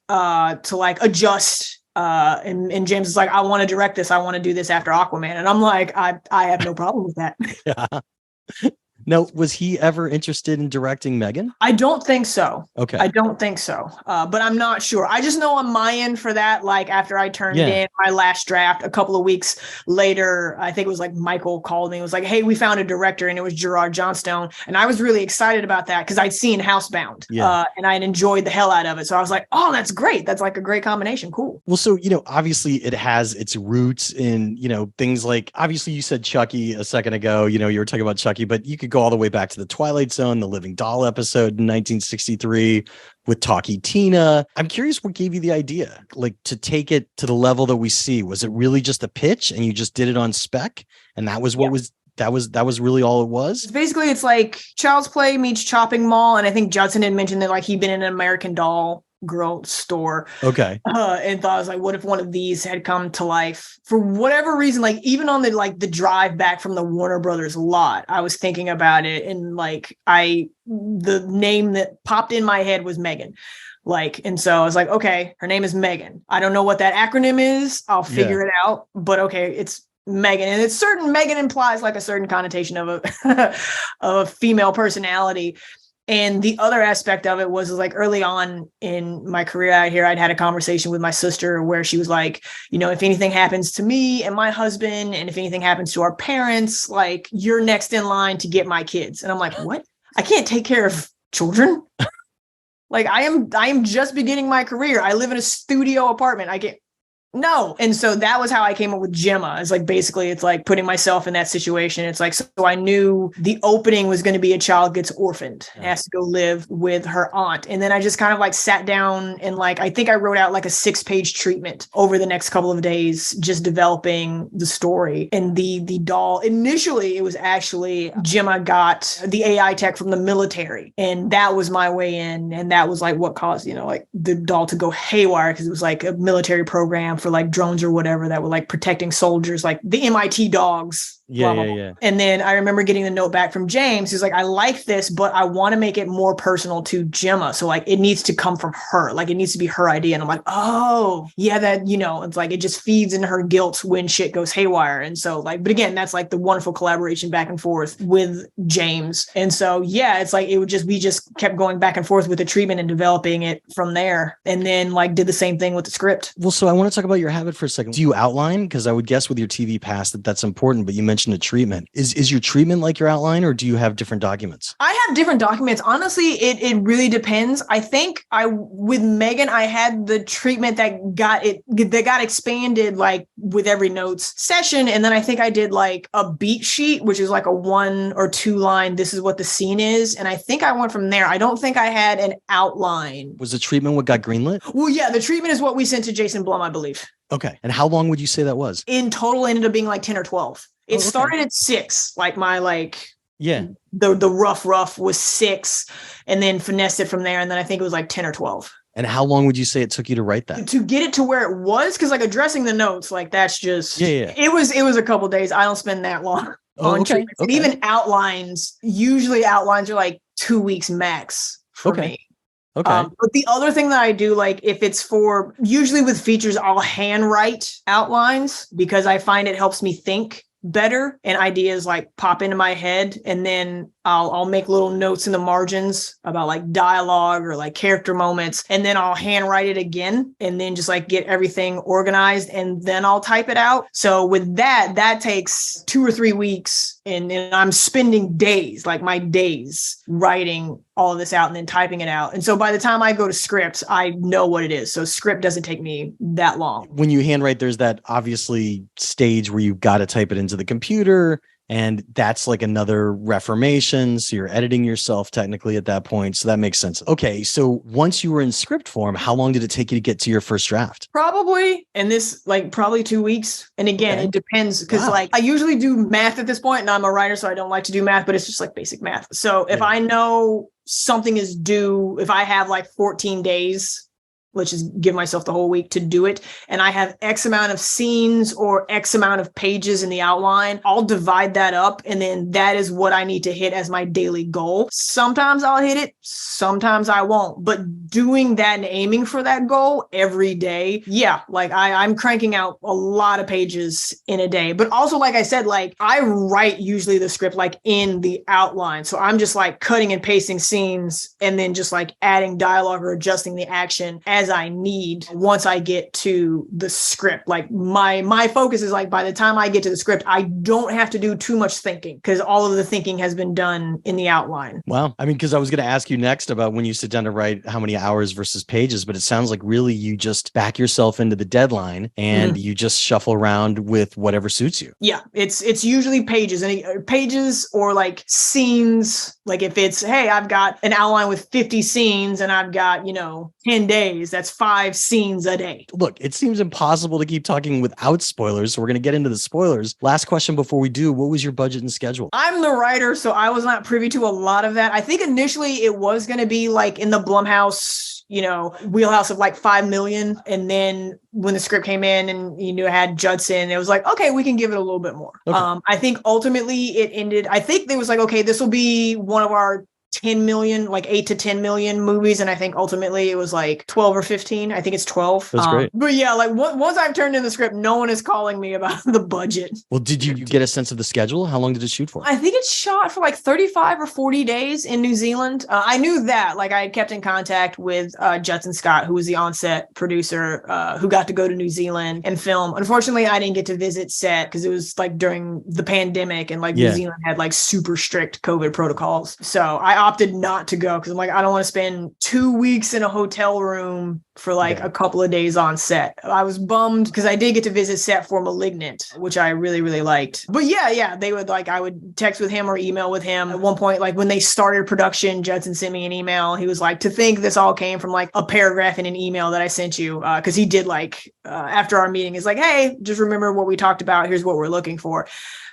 [SPEAKER 2] to like adjust. And James is like, I want to direct this. I want to do this after Aquaman. And I'm like, I have no problem with that.
[SPEAKER 1] Yeah. Now, was he ever interested in directing M3gan?
[SPEAKER 2] I don't think so.
[SPEAKER 1] Okay.
[SPEAKER 2] I don't think so. But I'm not sure. I just know on my end for that, like after I turned in my last draft, a couple of weeks later, I think it was like Michael called me and was like, hey, we found a director, and it was Gerard Johnstone. And I was really excited about that because I'd seen Housebound and I'd enjoyed the hell out of it. So I was like, oh, that's great. That's like a great combination. Cool.
[SPEAKER 1] Well, so, obviously it has its roots in, things like, obviously you said Chucky a second ago, you were talking about Chucky, but you could go all the way back to the Twilight Zone, the Living Doll episode in 1963 with Talkie Tina. I'm curious what gave you the idea, like to take it to the level that we see. Was it really just a pitch and you just did it on spec? And that was what that was really all it was?
[SPEAKER 2] Basically, it's like Child's Play meets Chopping Mall. And I think Judson had mentioned that like he'd been in an American Doll girl store.
[SPEAKER 1] Okay.
[SPEAKER 2] And thought, I was like, what if one of these had come to life for whatever reason? Like even on the drive back from the Warner Brothers lot, I was thinking about it, and like the name that popped in my head was Megan. And so I was like, okay, her name is Megan. I don't know what that acronym is. I'll figure it out. But okay, it's Megan. And it's certain Megan implies like a certain connotation of a female personality. And the other aspect of it was like early on in my career out here, I'd had a conversation with my sister where she was like, if anything happens to me and my husband, and if anything happens to our parents, like you're next in line to get my kids. And I'm like, what? I can't take care of children. Like I am just beginning my career. I live in a studio apartment. No. And so that was how I came up with Gemma. It's like, basically, it's like putting myself in that situation. It's like, so I knew the opening was going to be a child gets orphaned, has to go live with her aunt. And then I just kind of like sat down and like, I think I wrote out like a 6-page treatment over the next couple of days, just developing the story. And the doll, initially, it was actually Gemma got the AI tech from the military. And that was my way in. And that was like what caused, like the doll to go haywire, because it was like a military program for like drones or whatever that were like protecting soldiers, like the MIT dogs. Yeah. And then I remember getting the note back from James. He's like, I like this, but I want to make it more personal to Gemma. So like it needs to come from her. Like it needs to be her idea. And I'm like, oh yeah, that, it's like it just feeds into her guilt when shit goes haywire. And so like, but again, that's like the wonderful collaboration back and forth with James. And so yeah, it's like we just kept going back and forth with the treatment and developing it from there. And then like did the same thing with the script.
[SPEAKER 1] Well, so I want to talk about your habit for a second. Do you outline? Because I would guess with your TV pass that's important, but you mentioned a treatment. Is your treatment like your outline, or do you have different documents?
[SPEAKER 2] I have different documents. Honestly, it really depends. I think with Megan, I had the treatment that got expanded like with every notes session. And then I think I did like a beat sheet, which is like a 1 or 2 line, this is what the scene is. And I think I went from there. I don't think I had an outline.
[SPEAKER 1] Was the treatment what got greenlit?
[SPEAKER 2] Well, yeah, the treatment is what we sent to Jason Blum, I believe.
[SPEAKER 1] Okay. And how long would you say that was?
[SPEAKER 2] In total, ended up being like 10 or 12. It started at 6, like my the rough was 6, and then finessed it from there. And then I think it was like 10 or 12.
[SPEAKER 1] And how long would you say it took you to write that?
[SPEAKER 2] To get it to where it was? Because like addressing the notes, like that's just, it was a couple days. I don't spend that long on treatments. And even usually outlines are like 2 weeks max for me. Okay. But the other thing that I do, like if it's usually with features, I'll handwrite outlines because I find it helps me think better and ideas like pop into my head. And then I'll make little notes in the margins about like dialogue or like character moments. And then I'll handwrite it again and then just like get everything organized, and then I'll type it out. So with that takes 2 or 3 weeks, and I'm spending days, like my days, writing all of this out and then typing it out. And so by the time I go to script, I know what it is. So script doesn't take me that long.
[SPEAKER 1] When you handwrite, there's that obviously stage where you've got to type it into the computer. And that's like another reformation. So you're editing yourself technically at that point. So that makes sense. Okay. So once you were in script form, how long did it take you to get to your first draft?
[SPEAKER 2] Probably 2 weeks. And again, it depends because like I usually do math at this point, and I'm a writer, so I don't like to do math, but it's just like basic math. So if I know something is due, if I have like 14 days, let's just give myself the whole week to do it, and I have X amount of scenes or X amount of pages in the outline, I'll divide that up, and then that is what I need to hit as my daily goal. Sometimes I'll hit it, sometimes I won't, but doing that and aiming for that goal every day, like I'm cranking out a lot of pages in a day. But also, like I said, like I write usually the script like in the outline, so I'm just like cutting and pasting scenes and then just like adding dialogue or adjusting the action as I need once I get to the script. Like my focus is like by the time I get to the script, I don't have to do too much thinking because all of the thinking has been done in the outline.
[SPEAKER 1] Wow. I mean, because I was going to ask you next about when you sit down to write how many hours versus pages, but it sounds like really you just back yourself into the deadline and you just shuffle around with whatever suits you. Yeah.
[SPEAKER 2] It's usually pages or like scenes. Like if it's, hey, I've got an outline with 50 scenes and I've got, 10 days, That's 5 scenes a day.
[SPEAKER 1] Look, it seems impossible to keep talking without spoilers, so we're going to get into the spoilers. Last question before we do, what was your budget and schedule?
[SPEAKER 2] I'm the writer, so I was not privy to a lot of that. I think initially it was going to be like in the Blumhouse, wheelhouse of like 5 million. And then when the script came in and, it had Judson, it was like, okay, we can give it a little bit more. Okay. I think ultimately it ended, I think they was like, okay, this will be one of our 10 million, like 8 to 10 million movies. And I think ultimately it was like 12 or 15. I think it's 12.
[SPEAKER 1] That's great.
[SPEAKER 2] But yeah, like once I've turned in the script, no one is calling me about the budget.
[SPEAKER 1] Well, did you get a sense of the schedule? How long did it shoot for?
[SPEAKER 2] I think it's shot for like 35 or 40 days in New Zealand. I knew that, like I had kept in contact with Judson Scott, who was the on-set producer, who got to go to New Zealand and film. Unfortunately, I didn't get to visit set because it was like during the pandemic and like New Zealand had like super strict COVID protocols. So I opted not to go because I'm like, I don't want to spend 2 weeks in a hotel room for like a couple of days on set. I was bummed because I did get to visit set for Malignant, which I really, really liked. But yeah, they would I would text with him or email with him. At one point, like when they started production, Judson sent me an email. He was like, to think this all came from like a paragraph in an email that I sent you. Because he did after our meeting, is like, hey, just remember what we talked about. Here's what we're looking for.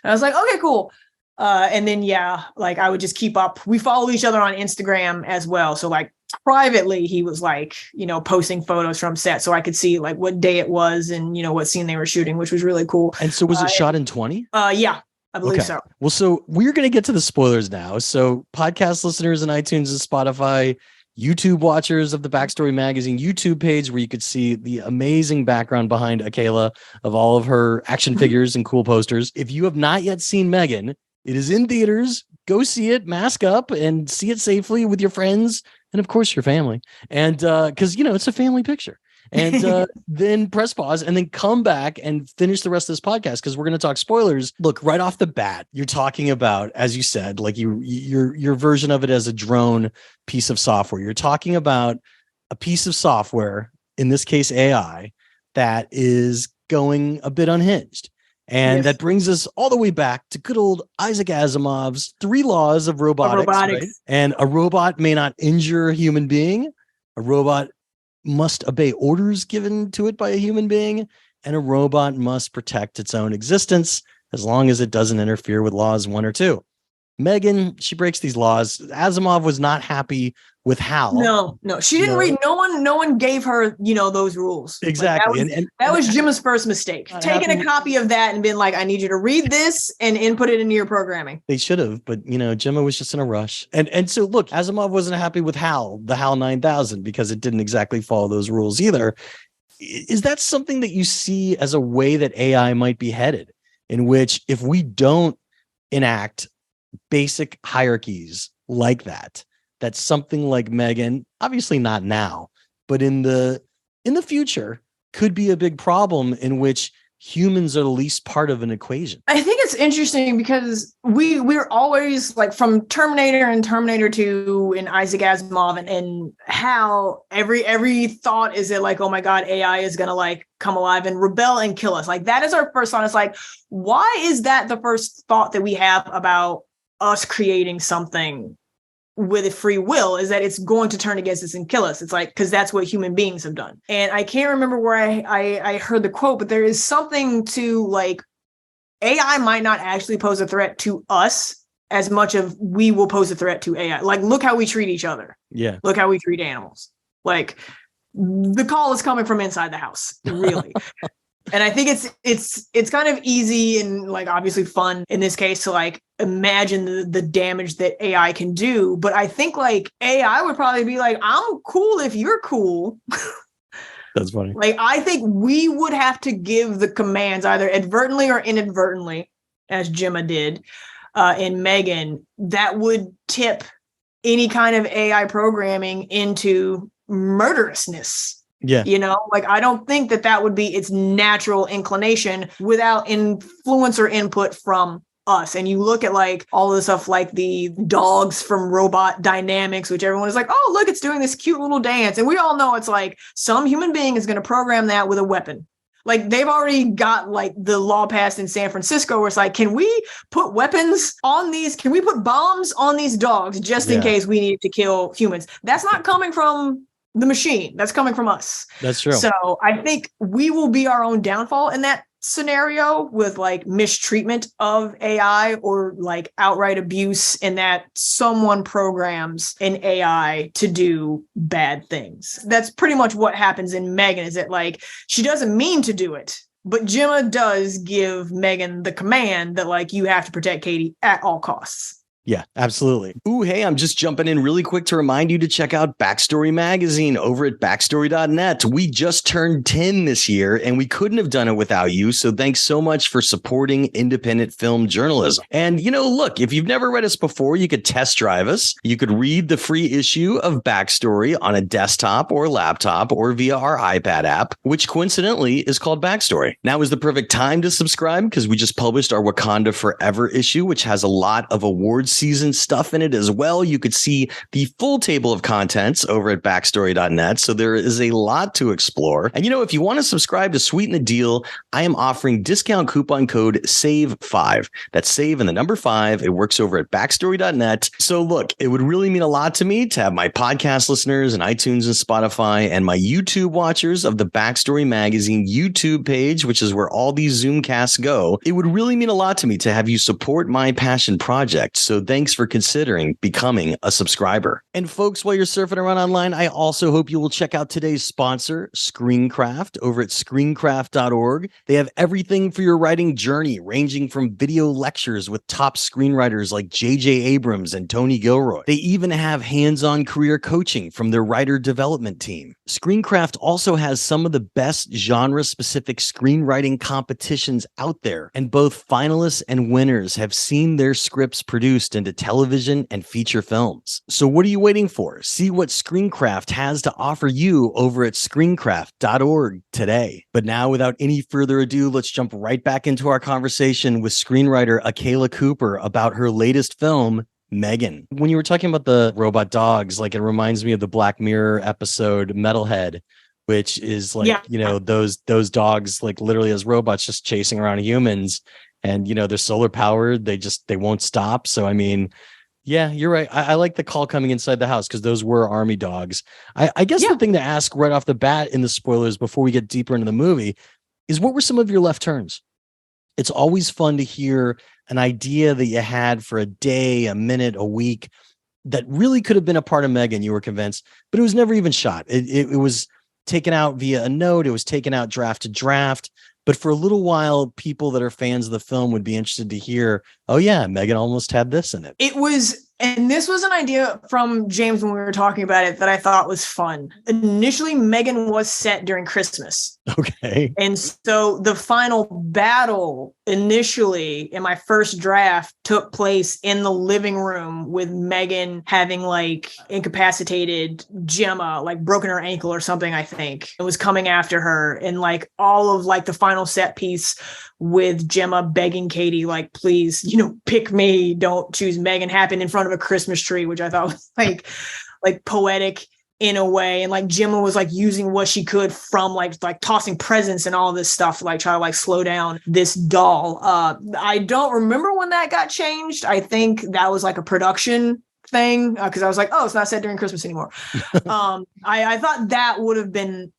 [SPEAKER 2] And I was like, okay, cool. And then, I would just keep up. We follow each other on Instagram as well. So privately, he was posting photos from set so I could see what day it was and, what scene they were shooting, which was really cool.
[SPEAKER 1] And so was it shot in 20?
[SPEAKER 2] Yeah, I believe so.
[SPEAKER 1] Well, so we're going to get to the spoilers now. So podcast listeners in iTunes and Spotify, YouTube watchers of the Backstory Magazine YouTube page, where you could see the amazing background behind Akela of all of her action figures and cool posters. If you have not yet seen M3gan, it is in theaters. Go see it, mask up, and see it safely with your friends and, of course, your family. And because, it's a family picture. And then press pause and then come back and finish the rest of this podcast because we're going to talk spoilers. Look, right off the bat, you're talking about, as you said, your version of it as a drone piece of software. You're talking about a piece of software, in this case AI, that is going a bit unhinged. And that brings us all the way back to good old Isaac Asimov's 3 laws of robotics. Right? And a robot may not injure a human being. A robot must obey orders given to it by a human being. And a robot must protect its own existence as long as it doesn't interfere with laws 1 or 2. M3gan, she breaks these laws. Asimov was not happy with Hal.
[SPEAKER 2] No, she didn't read. No one gave her, those rules.
[SPEAKER 1] Exactly.
[SPEAKER 2] That was Jim's first mistake. Taking a copy of that and being like, I need you to read this and input it into your programming.
[SPEAKER 1] They should have, but Gemma was just in a rush. And so look, Asimov wasn't happy with the HAL 9000, because it didn't exactly follow those rules either. Is that something that you see as a way that AI might be headed, in which if we don't enact basic hierarchies like that something like M3gan, obviously not now, but in the future, could be a big problem in which humans are the least part of an equation?
[SPEAKER 2] I think it's interesting because we're always from Terminator and Terminator 2 and Isaac Asimov and how every thought is that oh my God, AI is gonna come alive and rebel and kill us. That is our first thought. It's why is that the first thought that we have about us creating something with a free will, is that it's going to turn against us and kill us? It's because that's what human beings have done. And I can't remember where I heard the quote, but there is something to AI might not actually pose a threat to us as much as we will pose a threat to AI. Look how we treat each other.
[SPEAKER 1] Yeah.
[SPEAKER 2] Look how we treat animals. The call is coming from inside the house, really. And I think it's kind of easy and obviously fun in this case to imagine the damage that AI can do. But I think AI would probably be I'm cool if you're cool.
[SPEAKER 1] That's funny.
[SPEAKER 2] I think we would have to give the commands either advertently or inadvertently, as Gemma did in M3gan, that would tip any kind of AI programming into murderousness.
[SPEAKER 1] Yeah.
[SPEAKER 2] I don't think that would be its natural inclination without influence or input from us. And you look at all the stuff the dogs from Robot Dynamics, which everyone is oh, look, it's doing this cute little dance. And we all know it's some human being is going to program that with a weapon. They've already got the law passed in San Francisco where it's can we put weapons on these? Can we put bombs on these dogs just in case we need to kill humans? That's not coming from the machine. That's coming from us.
[SPEAKER 1] That's true.
[SPEAKER 2] So I think we will be our own downfall in that scenario with like mistreatment of AI or like outright abuse in that someone programs an AI to do bad things. That's pretty much what happens in M3gan, is that like she doesn't mean to do it, but Gemma does give M3gan the command that like you have to protect Katie at all costs.
[SPEAKER 1] Yeah, absolutely. Ooh, hey, I'm just jumping in really quick to remind you to check out Backstory Magazine over at backstory.net. We just turned 10 this year, and we couldn't have done it without you. So thanks so much for supporting independent film journalism. And, look, if you've never read us before, you could test drive us. You could read the free issue of Backstory on a desktop or laptop or via our iPad app, which coincidentally is called Backstory. Now is the perfect time to subscribe because we just published our Wakanda Forever issue, which has a lot of awards season stuff in it as well. You could see the full table of contents over at backstory.net. So there is a lot to explore. And if you want to subscribe to sweeten the deal, I am offering discount coupon code SAVE5. That's SAVE and the number 5. It works over at backstory.net. So look, it would really mean a lot to me to have my podcast listeners and iTunes and Spotify and my YouTube watchers of the Backstory Magazine YouTube page, which is where all these Zoomcasts go. It would really mean a lot to me to have you support my passion project. So thanks for considering becoming a subscriber. And folks, while you're surfing around online, I also hope you will check out today's sponsor, Screencraft, over at screencraft.org. They have everything for your writing journey, ranging from video lectures with top screenwriters like J.J. Abrams and Tony Gilroy. They even have hands-on career coaching from their writer development team. Screencraft also has some of the best genre-specific screenwriting competitions out there, and both finalists and winners have seen their scripts produced into television and feature films. So what are you waiting for? See what Screencraft has to offer you over at screencraft.org today. But now, without any further ado, let's jump right back into our conversation with screenwriter Akela Cooper about her latest film, M3gan. When you were talking about the robot dogs, like it reminds me of the Black Mirror episode Metalhead, which is like, those dogs like literally as robots just chasing around humans. And, they're solar powered. They won't stop. So, I mean, yeah, you're right. I like the call coming inside the house because those were army dogs. I guess the thing to ask right off the bat in the spoilers before we get deeper into the movie is, what were some of your left turns? It's always fun to hear an idea that you had for a day, a minute, a week that really could have been a part of M3gan. You were convinced, but it was never even shot. It was taken out via a note. It was taken out draft to draft. But for a little while, people that are fans of the film would be interested to hear, oh yeah, M3gan almost had this in it.
[SPEAKER 2] It was, and this was an idea from James when we were talking about it that I thought was fun. Initially, M3gan was set during Christmas.
[SPEAKER 1] Okay.
[SPEAKER 2] And so the final battle initially in my first draft took place in the living room with M3gan having like incapacitated Gemma, like broken her ankle or something, I think. It was coming after her, and like all of like the final set piece with Gemma begging Katie, like, please, pick me, don't choose M3gan, happened in front of a Christmas tree, which I thought was like poetic in a way. And like Gemma was like using what she could from like tossing presents and all this stuff to like try to like slow down this doll. I don't remember when that got changed. I think that was like a production thing because I was like, oh, it's not set during Christmas anymore. I thought that would have been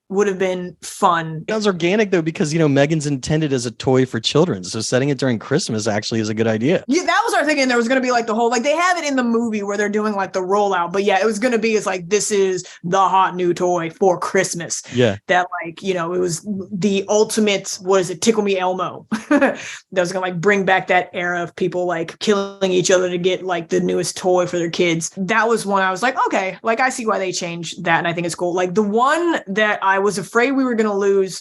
[SPEAKER 2] fun.
[SPEAKER 1] That was organic though, because M3gan's intended as a toy for children, so setting it during Christmas actually is a good idea.
[SPEAKER 2] Yeah, that was our thinking. There was going to be like the whole, like they have it in the movie where they're doing like the rollout, but yeah, it was going to be, it's like, this is the hot new toy for Christmas.
[SPEAKER 1] Yeah,
[SPEAKER 2] that like it was the ultimate, what is it, Tickle Me Elmo. That was going to like bring back that era of people like killing each other to get like the newest toy for their kids. That was one I was like, okay, like I see why they changed that, and I think it's cool. Like the one that I was afraid we were going to lose,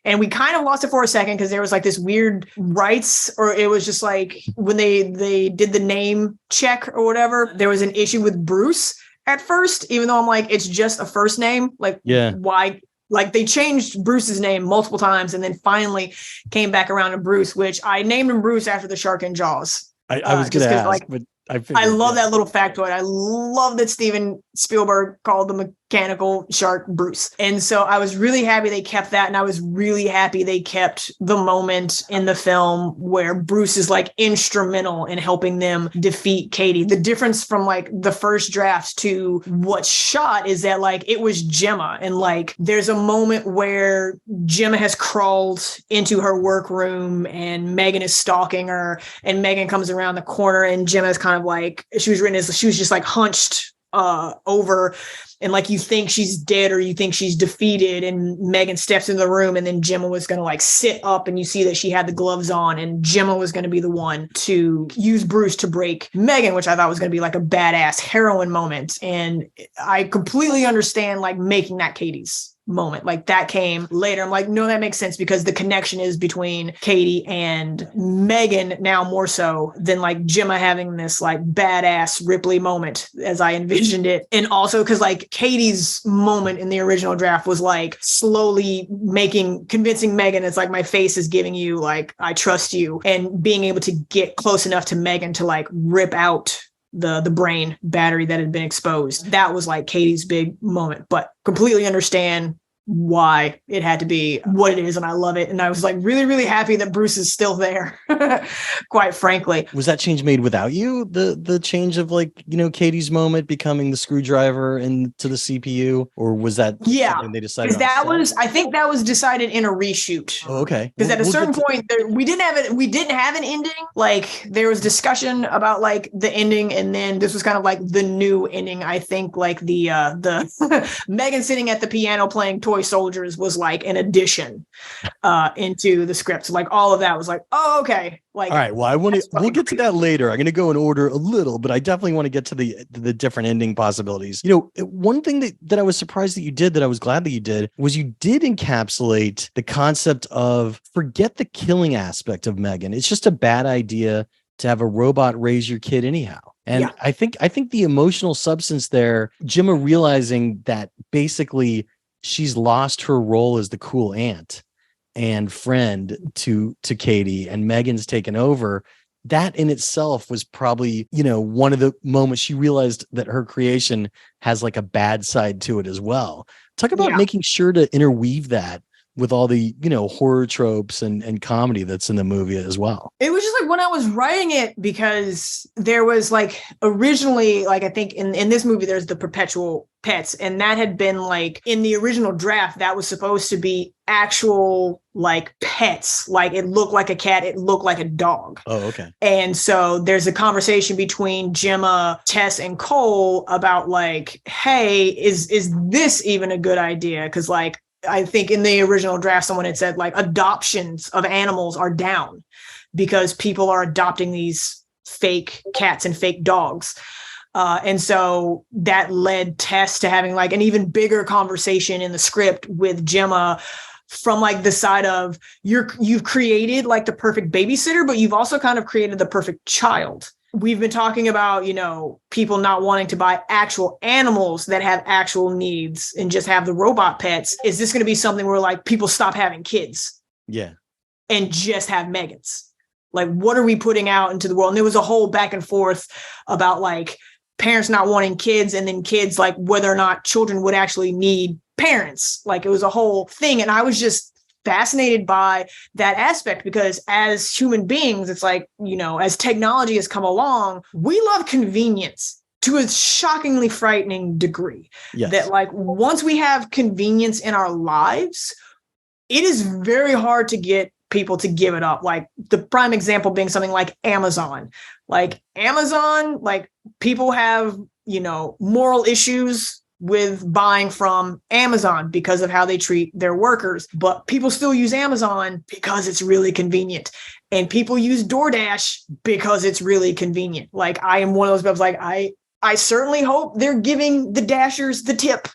[SPEAKER 2] and we kind of lost it for a second because there was like this weird rights, or it was just like when they did the name check or whatever, there was an issue with Bruce at first, even though I'm like, it's just a first name. Like, yeah, why? Like they changed Bruce's name multiple times and then finally came back around to Bruce, which I named him Bruce after the shark in Jaws.
[SPEAKER 1] I was going to ask,
[SPEAKER 2] like,
[SPEAKER 1] but
[SPEAKER 2] I love that little factoid. I love that Steven Spielberg called the mechanical shark Bruce. And so I was really happy they kept that. And I was really happy they kept the moment in the film where Bruce is like instrumental in helping them defeat Katie. The difference from like the first draft to what's shot is that like it was Gemma. And like there's a moment where Gemma has crawled into her workroom and Megan is stalking her, and Megan comes around the corner and Gemma's kind of like, she was just like hunched over, and like you think she's dead or you think she's defeated, and Megan steps in the room, and then Gemma was going to like sit up, and you see that she had the gloves on, and Gemma was going to be the one to use Bruce to break Megan, which I thought was going to be like a badass heroine moment. And I completely understand like making that Katie's moment. Like that came later. I'm like, no, that makes sense because the connection is between Katie and Megan now more so than like Gemma having this like badass Ripley moment as I envisioned it. And also because like Katie's moment in the original draft was like slowly convincing Megan, it's like my face is giving you like, I trust you, and being able to get close enough to Megan to like rip out the brain battery that had been exposed. That was like Katie's big moment, but completely understand why it had to be what it is. And I love it. And I was like really, really happy that Bruce is still there, quite frankly.
[SPEAKER 1] Was that change made without you? The change of like, you know, Katie's moment becoming the screwdriver into the CPU, or was that something they decided on?
[SPEAKER 2] I think that was decided in a reshoot.
[SPEAKER 1] Oh, okay.
[SPEAKER 2] Because at a certain point we didn't have an ending. Like there was discussion about like the ending, and then this was kind of like the new ending. I think like the Megan sitting at the piano playing Toy Soldiers was like an addition into the script. So like all of that was like, oh, okay. Like, all
[SPEAKER 1] right. Well, we'll get to that later. I'm going to go in order a little, but I definitely want to get to the different ending possibilities. You know, one thing that I was surprised that you did, that I was glad that you did, was you did encapsulate the concept of forget the killing aspect of Megan. It's just a bad idea to have a robot raise your kid anyhow. And yeah. I think the emotional substance there, Gemma realizing that basically she's lost her role as the cool aunt and friend to Katie, and Megan's taken over. That in itself was probably, you know, one of the moments she realized that her creation has like a bad side to it as well. Talk about making sure to interweave that with all the, you know, horror tropes and comedy that's in the movie as well.
[SPEAKER 2] It was just like when I was writing it, because there was like originally, like I think in this movie, there's the perpetual pets. And that had been like in the original draft, that was supposed to be actual like pets. Like it looked like a cat. It looked like a dog.
[SPEAKER 1] Oh, okay.
[SPEAKER 2] And so there's a conversation between Gemma, Tess, and Cole about like, hey, is this even a good idea? Because like, I think in the original draft, someone had said like adoptions of animals are down because people are adopting these fake cats and fake dogs. And so that led Tess to having like an even bigger conversation in the script with Gemma from like the side of you've created like the perfect babysitter, but you've also kind of created the perfect child. We've been talking about, you know, people not wanting to buy actual animals that have actual needs and just have the robot pets. Is this going to be something where like people stop having kids?
[SPEAKER 1] Yeah.
[SPEAKER 2] And just have Megans? Like, what are we putting out into the world? And there was a whole back and forth about like parents not wanting kids, and then kids, like whether or not children would actually need parents. Like it was a whole thing. And I was just fascinated by that aspect, because as human beings, it's like, you know, as technology has come along, we love convenience to a shockingly frightening degree.
[SPEAKER 1] Yes.
[SPEAKER 2] That like once we have convenience in our lives, it is very hard to get people to give it up. Like the prime example being something like Amazon. Like Amazon, like people have, you know, moral issues with buying from Amazon because of how they treat their workers, but people still use Amazon because it's really convenient, and people use DoorDash because it's really convenient. Like I am one of those people like I certainly hope they're giving the Dashers the tip.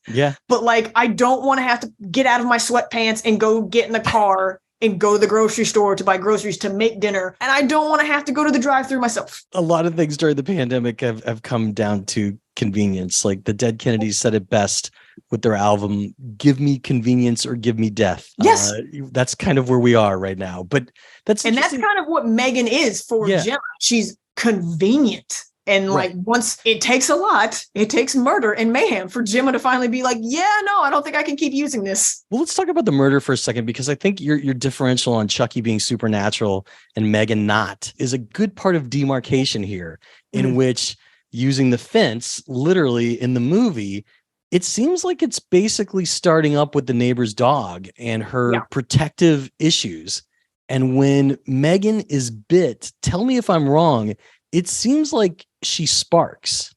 [SPEAKER 1] Yeah.
[SPEAKER 2] But like I don't want to have to get out of my sweatpants and go get in the car and go to the grocery store to buy groceries to make dinner. And I don't want to have to go to the drive-thru myself.
[SPEAKER 1] A lot of things during the pandemic have come down to convenience. Like the Dead Kennedys said it best with their album, "Give me convenience or give me death."
[SPEAKER 2] Yes.
[SPEAKER 1] That's kind of where we are right now. But that's
[SPEAKER 2] kind of what Megan is for Gemma. She's convenient. And like
[SPEAKER 1] Right.
[SPEAKER 2] once it takes a lot, it takes murder and mayhem for Gemma to finally be like, yeah, no, I don't think I can keep using this.
[SPEAKER 1] Well, let's talk about the murder for a second, because I think your differential on Chucky being supernatural and Megan not is a good part of demarcation here, in which using the fence literally in the movie, it seems like it's basically starting up with the neighbor's dog and her protective issues. And when Megan is bit, tell me if I'm wrong, it seems like she sparks.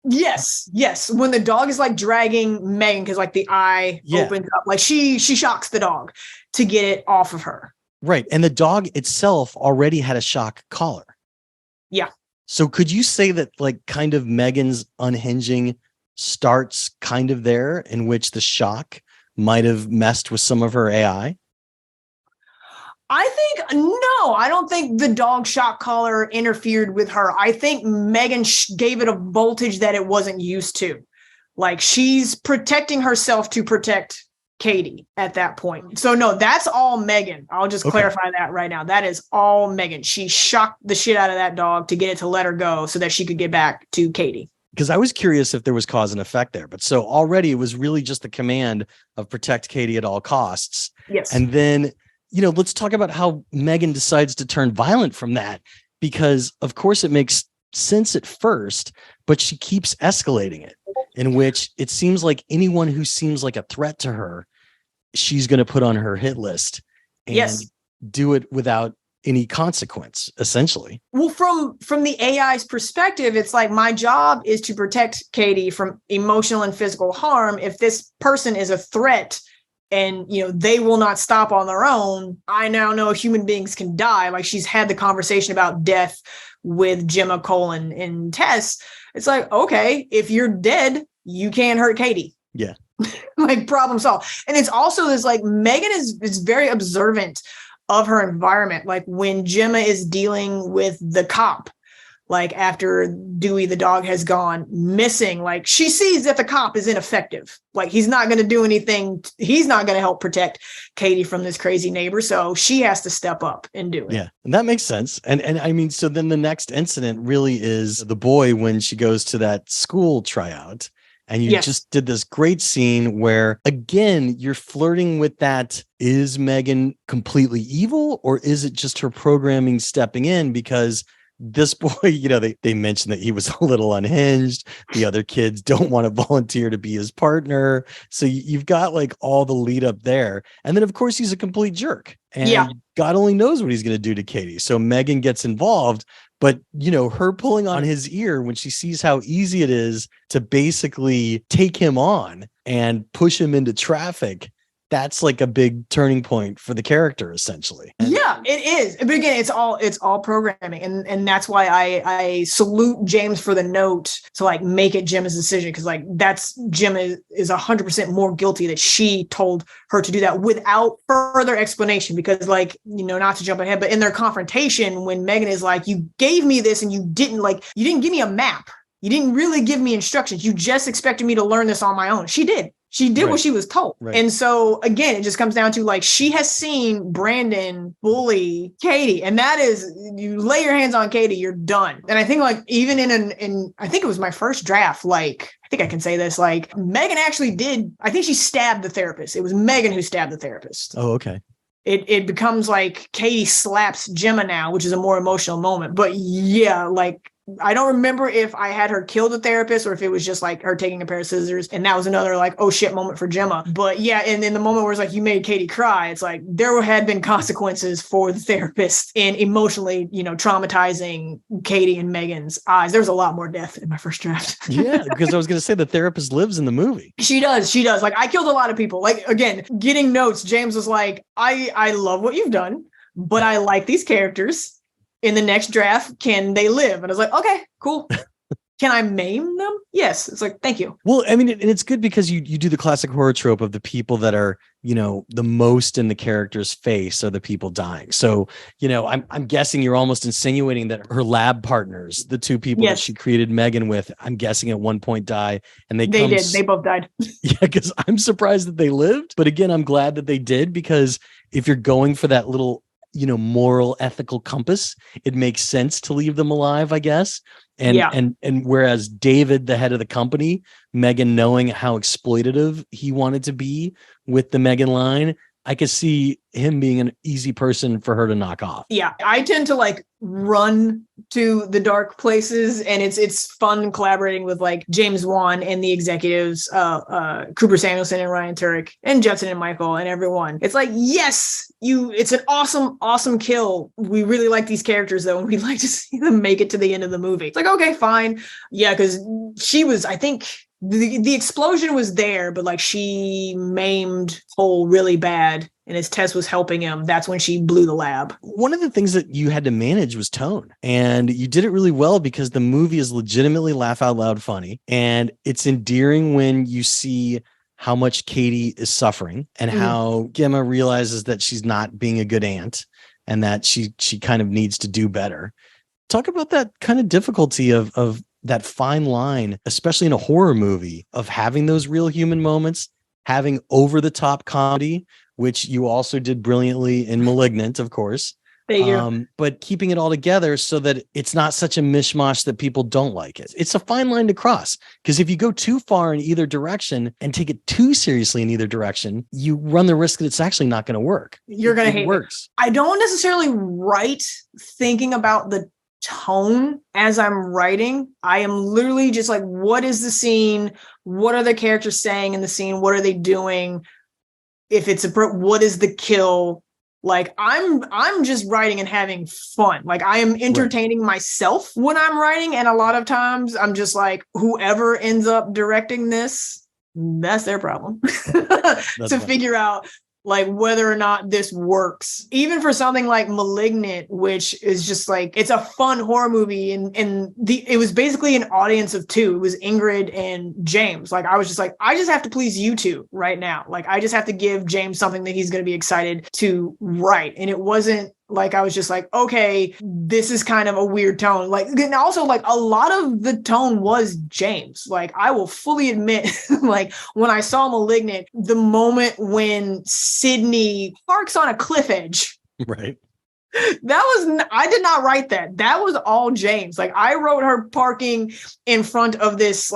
[SPEAKER 2] Yes. When the dog is like dragging Megan, because like the eye opens up, like she shocks the dog to get it off of her.
[SPEAKER 1] Right. And the dog itself already had a shock collar.
[SPEAKER 2] Yeah.
[SPEAKER 1] So could you say that like kind of Megan's unhinging starts kind of there, in which the shock might have messed with some of her AI?
[SPEAKER 2] I don't think the dog shock collar interfered with her. I think Megan gave it a voltage that it wasn't used to. Like she's protecting herself to protect Katie at that point. So no, that's all Megan. I'll just clarify that right now. That is all Megan. She shocked the shit out of that dog to get it to let her go so that she could get back to Katie.
[SPEAKER 1] Because I was curious if there was cause and effect there. But so already it was really just the command of protect Katie at all costs.
[SPEAKER 2] Yes.
[SPEAKER 1] And then, let's talk about how Megan decides to turn violent from that, because of course it makes sense at first, but she keeps escalating it, in which it seems like anyone who seems like a threat to her, she's going to put on her hit list and do it without any consequence, essentially.
[SPEAKER 2] Well, from the AI's perspective, it's like my job is to protect Katie from emotional and physical harm. If this person is a threat and, they will not stop on their own, I now know human beings can die. Like she's had the conversation about death with Gemma, Cole, and Tess. It's like, okay, if you're dead, you can't hurt Katie.
[SPEAKER 1] Yeah.
[SPEAKER 2] Like problem solved. And it's also this like Megan is very observant of her environment. Like when Gemma is dealing with the cop, like after Dewey, the dog, has gone missing, like she sees that the cop is ineffective. Like he's not going to do anything. He's not going to help protect Katie from this crazy neighbor. So she has to step up and do it.
[SPEAKER 1] Yeah. And that makes sense. And I mean, so then the next incident really is the boy, when she goes to that school tryout. And you just did this great scene where, again, you're flirting with that. Is Megan completely evil, or is it just her programming stepping in? Because this boy, they mentioned that he was a little unhinged. The other kids don't want to volunteer to be his partner. So you've got like all the lead up there. And then, of course, he's a complete jerk. And God only knows what he's going to do to Katie. So Megan gets involved. But, her pulling on his ear when she sees how easy it is to basically take him on and push him into traffic, that's like a big turning point for the character, essentially.
[SPEAKER 2] Yeah, it is. But again, it's all programming. And that's why I salute James for the note to like make it Gemma's decision. Cause like Gemma is 100% more guilty that she told her to do that without further explanation. Because like, not to jump ahead, but in their confrontation, when Megan is like, you gave me this and you didn't give me a map. You didn't really give me instructions. You just expected me to learn this on my own. She did. She did what she was told. Right. And so again, it just comes down to like, she has seen Brandon bully Katie, and that is, you lay your hands on Katie, you're done. And I think like even in I think it was my first draft, like, I think I can say this, like Megan actually did, I think she stabbed the therapist. It was Megan who stabbed the therapist.
[SPEAKER 1] Oh, okay.
[SPEAKER 2] It becomes like Katie slaps Gemma now, which is a more emotional moment. But yeah, like I don't remember if I had her kill the therapist or if it was just like her taking a pair of scissors. And that was another like, oh shit moment for Gemma. But yeah, and in the moment where it's like, you made Katie cry, it's like there had been consequences for the therapist in emotionally, traumatizing Katie and Megan's eyes. There was a lot more death in my first draft.
[SPEAKER 1] Yeah, because I was going to say the therapist lives in the movie.
[SPEAKER 2] She does. Like I killed a lot of people. Like again, getting notes, James was like, I love what you've done, but I like these characters. In the next draft, can they live? And I was like, okay, cool. Can I maim them? Yes. It's like, thank you.
[SPEAKER 1] Well, I mean, and it's good because you do the classic horror trope of the people that are, the most in the character's face are the people dying. So, I'm guessing you're almost insinuating that her lab partners, the two people that she created Megan with, I'm guessing at one point die, and they did.
[SPEAKER 2] They both died.
[SPEAKER 1] Yeah, because I'm surprised that they lived. But again, I'm glad that they did, because if you're going for that little moral, ethical compass. It makes sense to leave them alive, I guess. And
[SPEAKER 2] Yeah.
[SPEAKER 1] and whereas David, the head of the company, M3gan knowing how exploitative he wanted to be with the M3gan line, I could see him being an easy person for her to knock off.
[SPEAKER 2] Yeah, I tend to like run to the dark places, and it's fun collaborating with like James Wan and the executives, Cooper Samuelson and Ryan Turek and Judson and Michael and everyone. It's like, yes, it's an awesome kill. We really like these characters though, and we'd like to see them make it to the end of the movie. It's like, okay, fine. Yeah, because she was, I think, the explosion was there, but like she maimed Cole really bad. And as Tess was helping him, that's when she blew the lab.
[SPEAKER 1] One of the things that you had to manage was tone. And you did it really well because the movie is legitimately laugh out loud funny. And it's endearing when you see how much Katie is suffering and how Gemma realizes that she's not being a good aunt and that she kind of needs to do better. Talk about that kind of difficulty of that fine line, especially in a horror movie, of having those real human moments, having over the top comedy, which you also did brilliantly in Malignant, of course.
[SPEAKER 2] Thank you.
[SPEAKER 1] But keeping it all together so that it's not such a mishmash that people don't like it. It's a fine line to cross, because if you go too far in either direction and take it too seriously in either direction, you run the risk that it's actually not going to work.
[SPEAKER 2] You're going to hate it.
[SPEAKER 1] Works.
[SPEAKER 2] I don't necessarily write thinking about the tone as I'm writing. I am literally just like, what is the scene? What are the characters saying in the scene? What are they doing? If it's what is the kill? Like I'm just writing and having fun. Like I am entertaining myself when I'm writing. And a lot of times I'm just like, whoever ends up directing this, that's their problem to figure out like whether or not this works. Even for something like Malignant, which is just like, it's a fun horror movie. And it was basically an audience of two. It was Ingrid and James. Like, I was just like, I just have to please you two right now. Like, I just have to give James something that he's going to be excited to write. And it wasn't like, I was just like, okay, this is kind of a weird tone. Like, and also like a lot of the tone was James. Like, I will fully admit, like when I saw Malignant, the moment when Sydney parks on a cliff edge,
[SPEAKER 1] right?
[SPEAKER 2] I did not write that. That was all James. Like I wrote her parking in front of this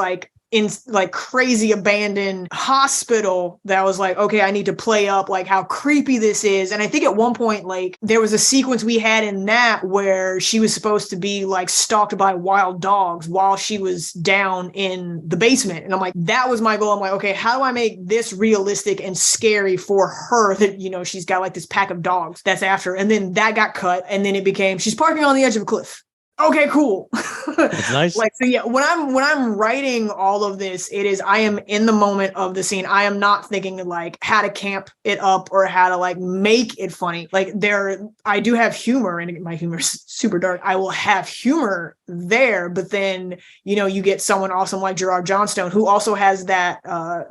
[SPEAKER 2] in crazy abandoned hospital that was like, okay, I need to play up like how creepy this is. And I think at one point, like there was a sequence we had in that where she was supposed to be like stalked by wild dogs while she was down in the basement. And I'm like, that was my goal. I'm like, okay, how do I make this realistic and scary for her that, she's got like this pack of dogs that's after her. And then that got cut. And then it became, she's parking on the edge of a cliff. Okay, cool.
[SPEAKER 1] That's nice.
[SPEAKER 2] Like, so yeah, when I'm writing all of this, I am in the moment of the scene. I am not thinking like how to camp it up or how to like make it funny. Like I do have humor, and my humor is super dark. I will have humor there, but then, you get someone awesome like Gerard Johnstone, who also has that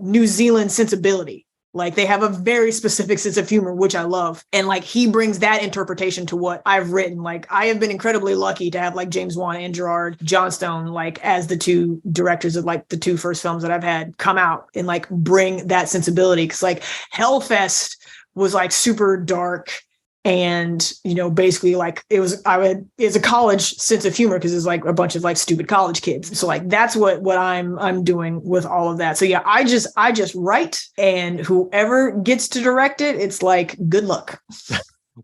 [SPEAKER 2] New Zealand sensibility. Like they have a very specific sense of humor, which I love. And like he brings that interpretation to what I've written. Like I have been incredibly lucky to have like James Wan and Gerard Johnstone, like as the two directors of like the two first films that I've had come out and like bring that sensibility. Cause like Hellfest was like super dark. And, basically like it's a college sense of humor because it's like a bunch of like stupid college kids. So like, that's what I'm doing with all of that. So yeah, I just write, and whoever gets to direct it, it's like, good luck.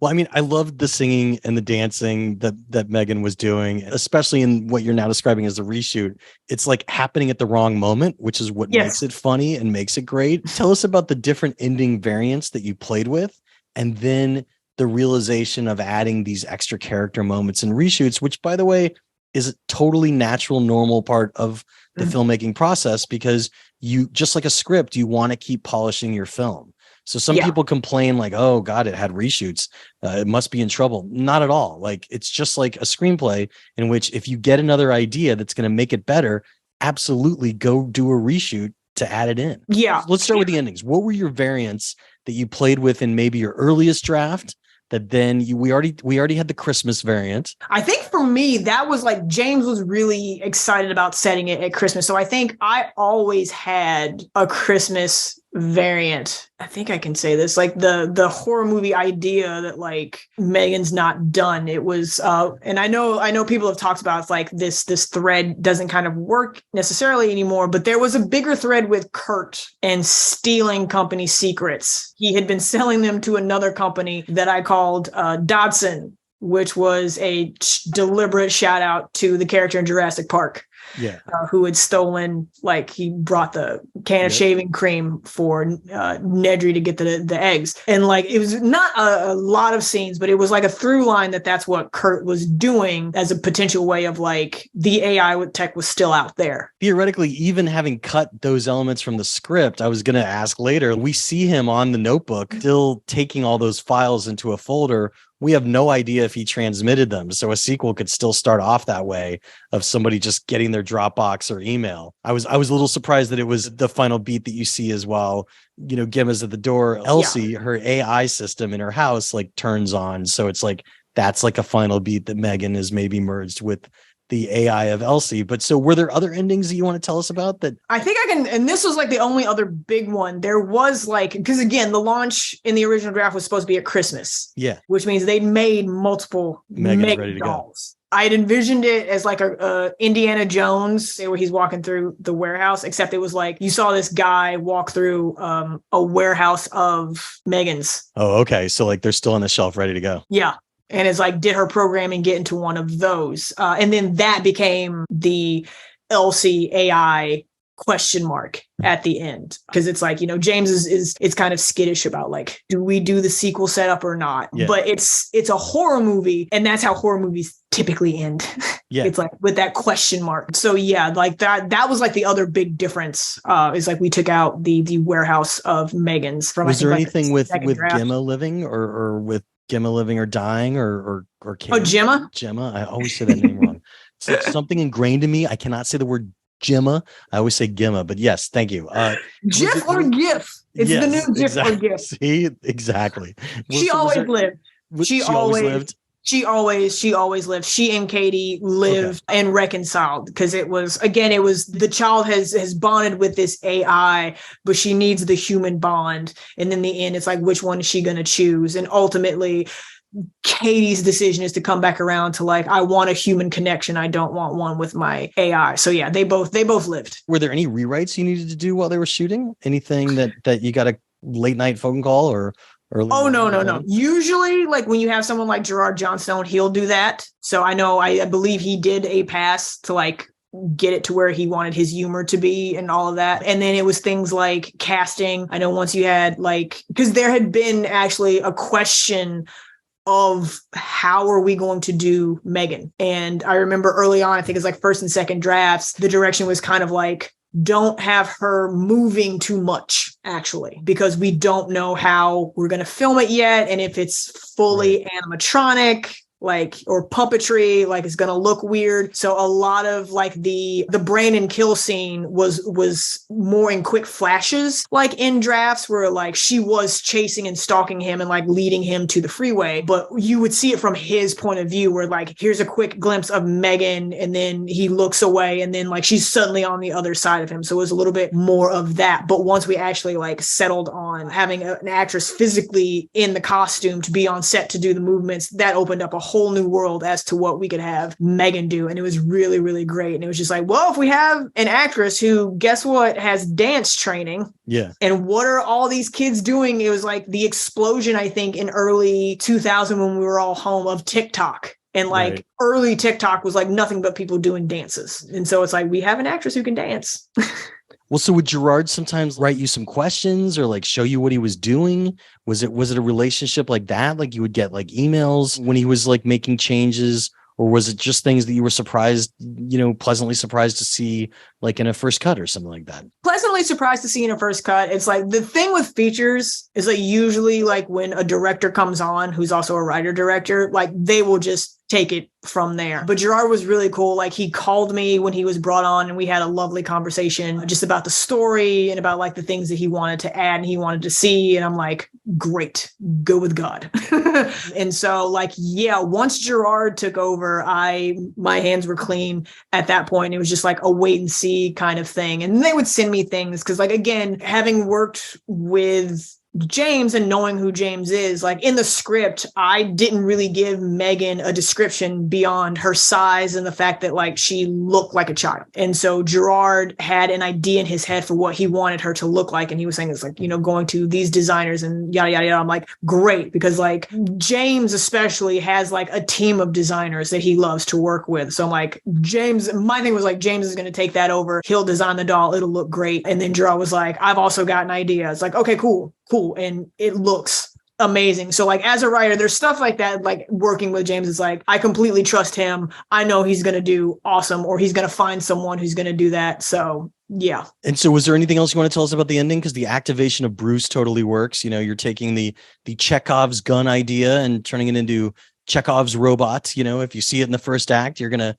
[SPEAKER 1] Well, I mean, I loved the singing and the dancing that M3gan was doing, especially in what you're now describing as the reshoot. It's like happening at the wrong moment, which is what makes it funny and makes it great. Tell us about the different ending variants that you played with, and then the realization of adding these extra character moments and reshoots, which, by the way, is a totally natural, normal part of the filmmaking process, because you, just like a script, you want to keep polishing your film. So some people complain like, oh God, it had reshoots. It must be in trouble. Not at all. Like, it's just like a screenplay in which if you get another idea that's going to make it better, absolutely go do a reshoot to add it in.
[SPEAKER 2] Yeah.
[SPEAKER 1] Let's start with the endings. What were your variants that you played with in maybe your earliest draft? That then we already had the Christmas variant.
[SPEAKER 2] I think for me, that was like James was really excited about setting it at Christmas. So I think I always had a Christmas variant. I think I can say this, like the horror movie idea that like M3gan's not done. It was and I know people have talked about it's like this thread doesn't kind of work necessarily anymore, but there was a bigger thread with Kurt and stealing company secrets. He had been selling them to another company that I called Dodson, which was a deliberate shout out to the character in Jurassic Park.
[SPEAKER 1] Yeah.
[SPEAKER 2] Who had stolen, like he brought the can of shaving cream for Nedry to get the eggs. And like, it was not a lot of scenes, but it was like a through line that's what Kurt was doing as a potential way of like the AI with tech was still out there.
[SPEAKER 1] Theoretically, even having cut those elements from the script, I was going to ask later, we see him on the notebook still taking all those files into a folder. We have no idea if he transmitted them. So a sequel could still start off that way of somebody just getting their Dropbox or email. I was a little surprised that it was the final beat that you see as well. You know, Gemma's at the door. Elsie, her AI system in her house, like turns on. So it's like, that's like a final beat that M3gan is maybe merged with the AI of Elsie. But so were there other endings that you want to tell us about that?
[SPEAKER 2] I think I can, and this was like the only other big one. There was like, because again, the launch in the original draft was supposed to be at Christmas.
[SPEAKER 1] Yeah.
[SPEAKER 2] Which means they'd made multiple M3gan dolls. I'd envisioned it as like a Indiana Jones where he's walking through the warehouse, except it was like you saw this guy walk through a warehouse of M3gan's.
[SPEAKER 1] Oh, okay. So like they're still on the shelf ready to go.
[SPEAKER 2] Yeah. And it's like, did her programming get into one of those? And then that became the Elsie AI question mark at the end. Because it's like, you know, James is kind of skittish about like, do we do the sequel setup or not? Yeah. But it's a horror movie, and that's how horror movies typically end. Yeah. It's like with that question mark. So yeah, like that was like the other big difference is like we took out the warehouse of M3gan's from.
[SPEAKER 1] Was there anything with Gemma living or with Gemma living or dying or Kate?
[SPEAKER 2] Oh, Gemma?
[SPEAKER 1] Gemma. I always say that name wrong. It's something ingrained in me. I cannot say the word Gemma. I always say Gemma, but yes, thank you.
[SPEAKER 2] GIF or GIF? It's the new GIF or GIF.
[SPEAKER 1] See, exactly.
[SPEAKER 2] She always lived.
[SPEAKER 1] She always lived.
[SPEAKER 2] She always lived. She and Katie lived and reconciled because it was the child has bonded with this AI, but she needs the human bond. And in the end, it's like, which one is she going to choose? And ultimately, Katie's decision is to come back around to like, I want a human connection. I don't want one with my AI. So yeah, they both lived.
[SPEAKER 1] Were there any rewrites you needed to do while they were shooting? Anything that you got a late night phone call or?
[SPEAKER 2] Oh, no. Usually, like when you have someone like Gerard Johnstone, he'll do that. So I believe he did a pass to like get it to where he wanted his humor to be and all of that. And then it was things like casting. I know once you had like, because there had been actually a question of how are we going to do M3gan? And I remember early on, I think it's like first and second drafts, the direction was kind of like, don't have her moving too much, actually, because we don't know how we're going to film it yet. And if it's fully animatronic, like, or puppetry, like it's going to look weird. So a lot of like the Brandon kill scene was more in quick flashes, like in drafts where like she was chasing and stalking him and like leading him to the freeway. But you would see it from his point of view where like, here's a quick glimpse of M3gan and then he looks away and then like she's suddenly on the other side of him. So it was a little bit more of that. But once we actually like settled on having an actress physically in the costume to be on set to do the movements, that opened up a whole new world as to what we could have M3gan do. And it was really, really great. And it was just like, well, if we have an actress who, guess what, has dance training.
[SPEAKER 1] Yeah.
[SPEAKER 2] And what are all these kids doing? It was like the explosion, I think, in early 2000 when we were all home of TikTok. And like early TikTok was like nothing but people doing dances. And so it's like, we have an actress who can dance.
[SPEAKER 1] Well, so would Gerard sometimes write you some questions or like show you what he was doing? Was it a relationship like that? Like you would get like emails when he was like making changes, or was it just things that you were surprised, you know, pleasantly surprised to see like in a first cut or something like that?
[SPEAKER 2] Pleasantly surprised to see in a first cut. It's like the thing with features is like usually like when a director comes on who's also a writer director, like they will just take it from there. But Gerard was really cool. Like, he called me when he was brought on and we had a lovely conversation just about the story and about like the things that he wanted to add and he wanted to see. And I'm like, great, go with God. And so like, yeah, once Gerard took over, my hands were clean at that point. It was just like a wait and see kind of thing. And they would send me things because, like, again, having worked with James and knowing who James is, like in the script, I didn't really give Megan a description beyond her size and the fact that like she looked like a child. And so Gerard had an idea in his head for what he wanted her to look like. And he was saying it's like, you know, going to these designers and yada, yada, yada. I'm like, great. Because like James especially has like a team of designers that he loves to work with. So I'm like, James, my thing was like, James is going to take that over. He'll design the doll. It'll look great. And then Gerard was like, I've also got an idea. It's like, okay, cool. And it looks amazing. So like as a writer, there's stuff like that, like working with James is like, I completely trust him. I know he's going to do awesome, or he's going to find someone who's going to do that. So yeah.
[SPEAKER 1] And so was there anything else you want to tell us about the ending? Because the activation of Bruce totally works. You know, you're taking the Chekhov's gun idea and turning it into Chekhov's robot. You know, if you see it in the first act, you're gonna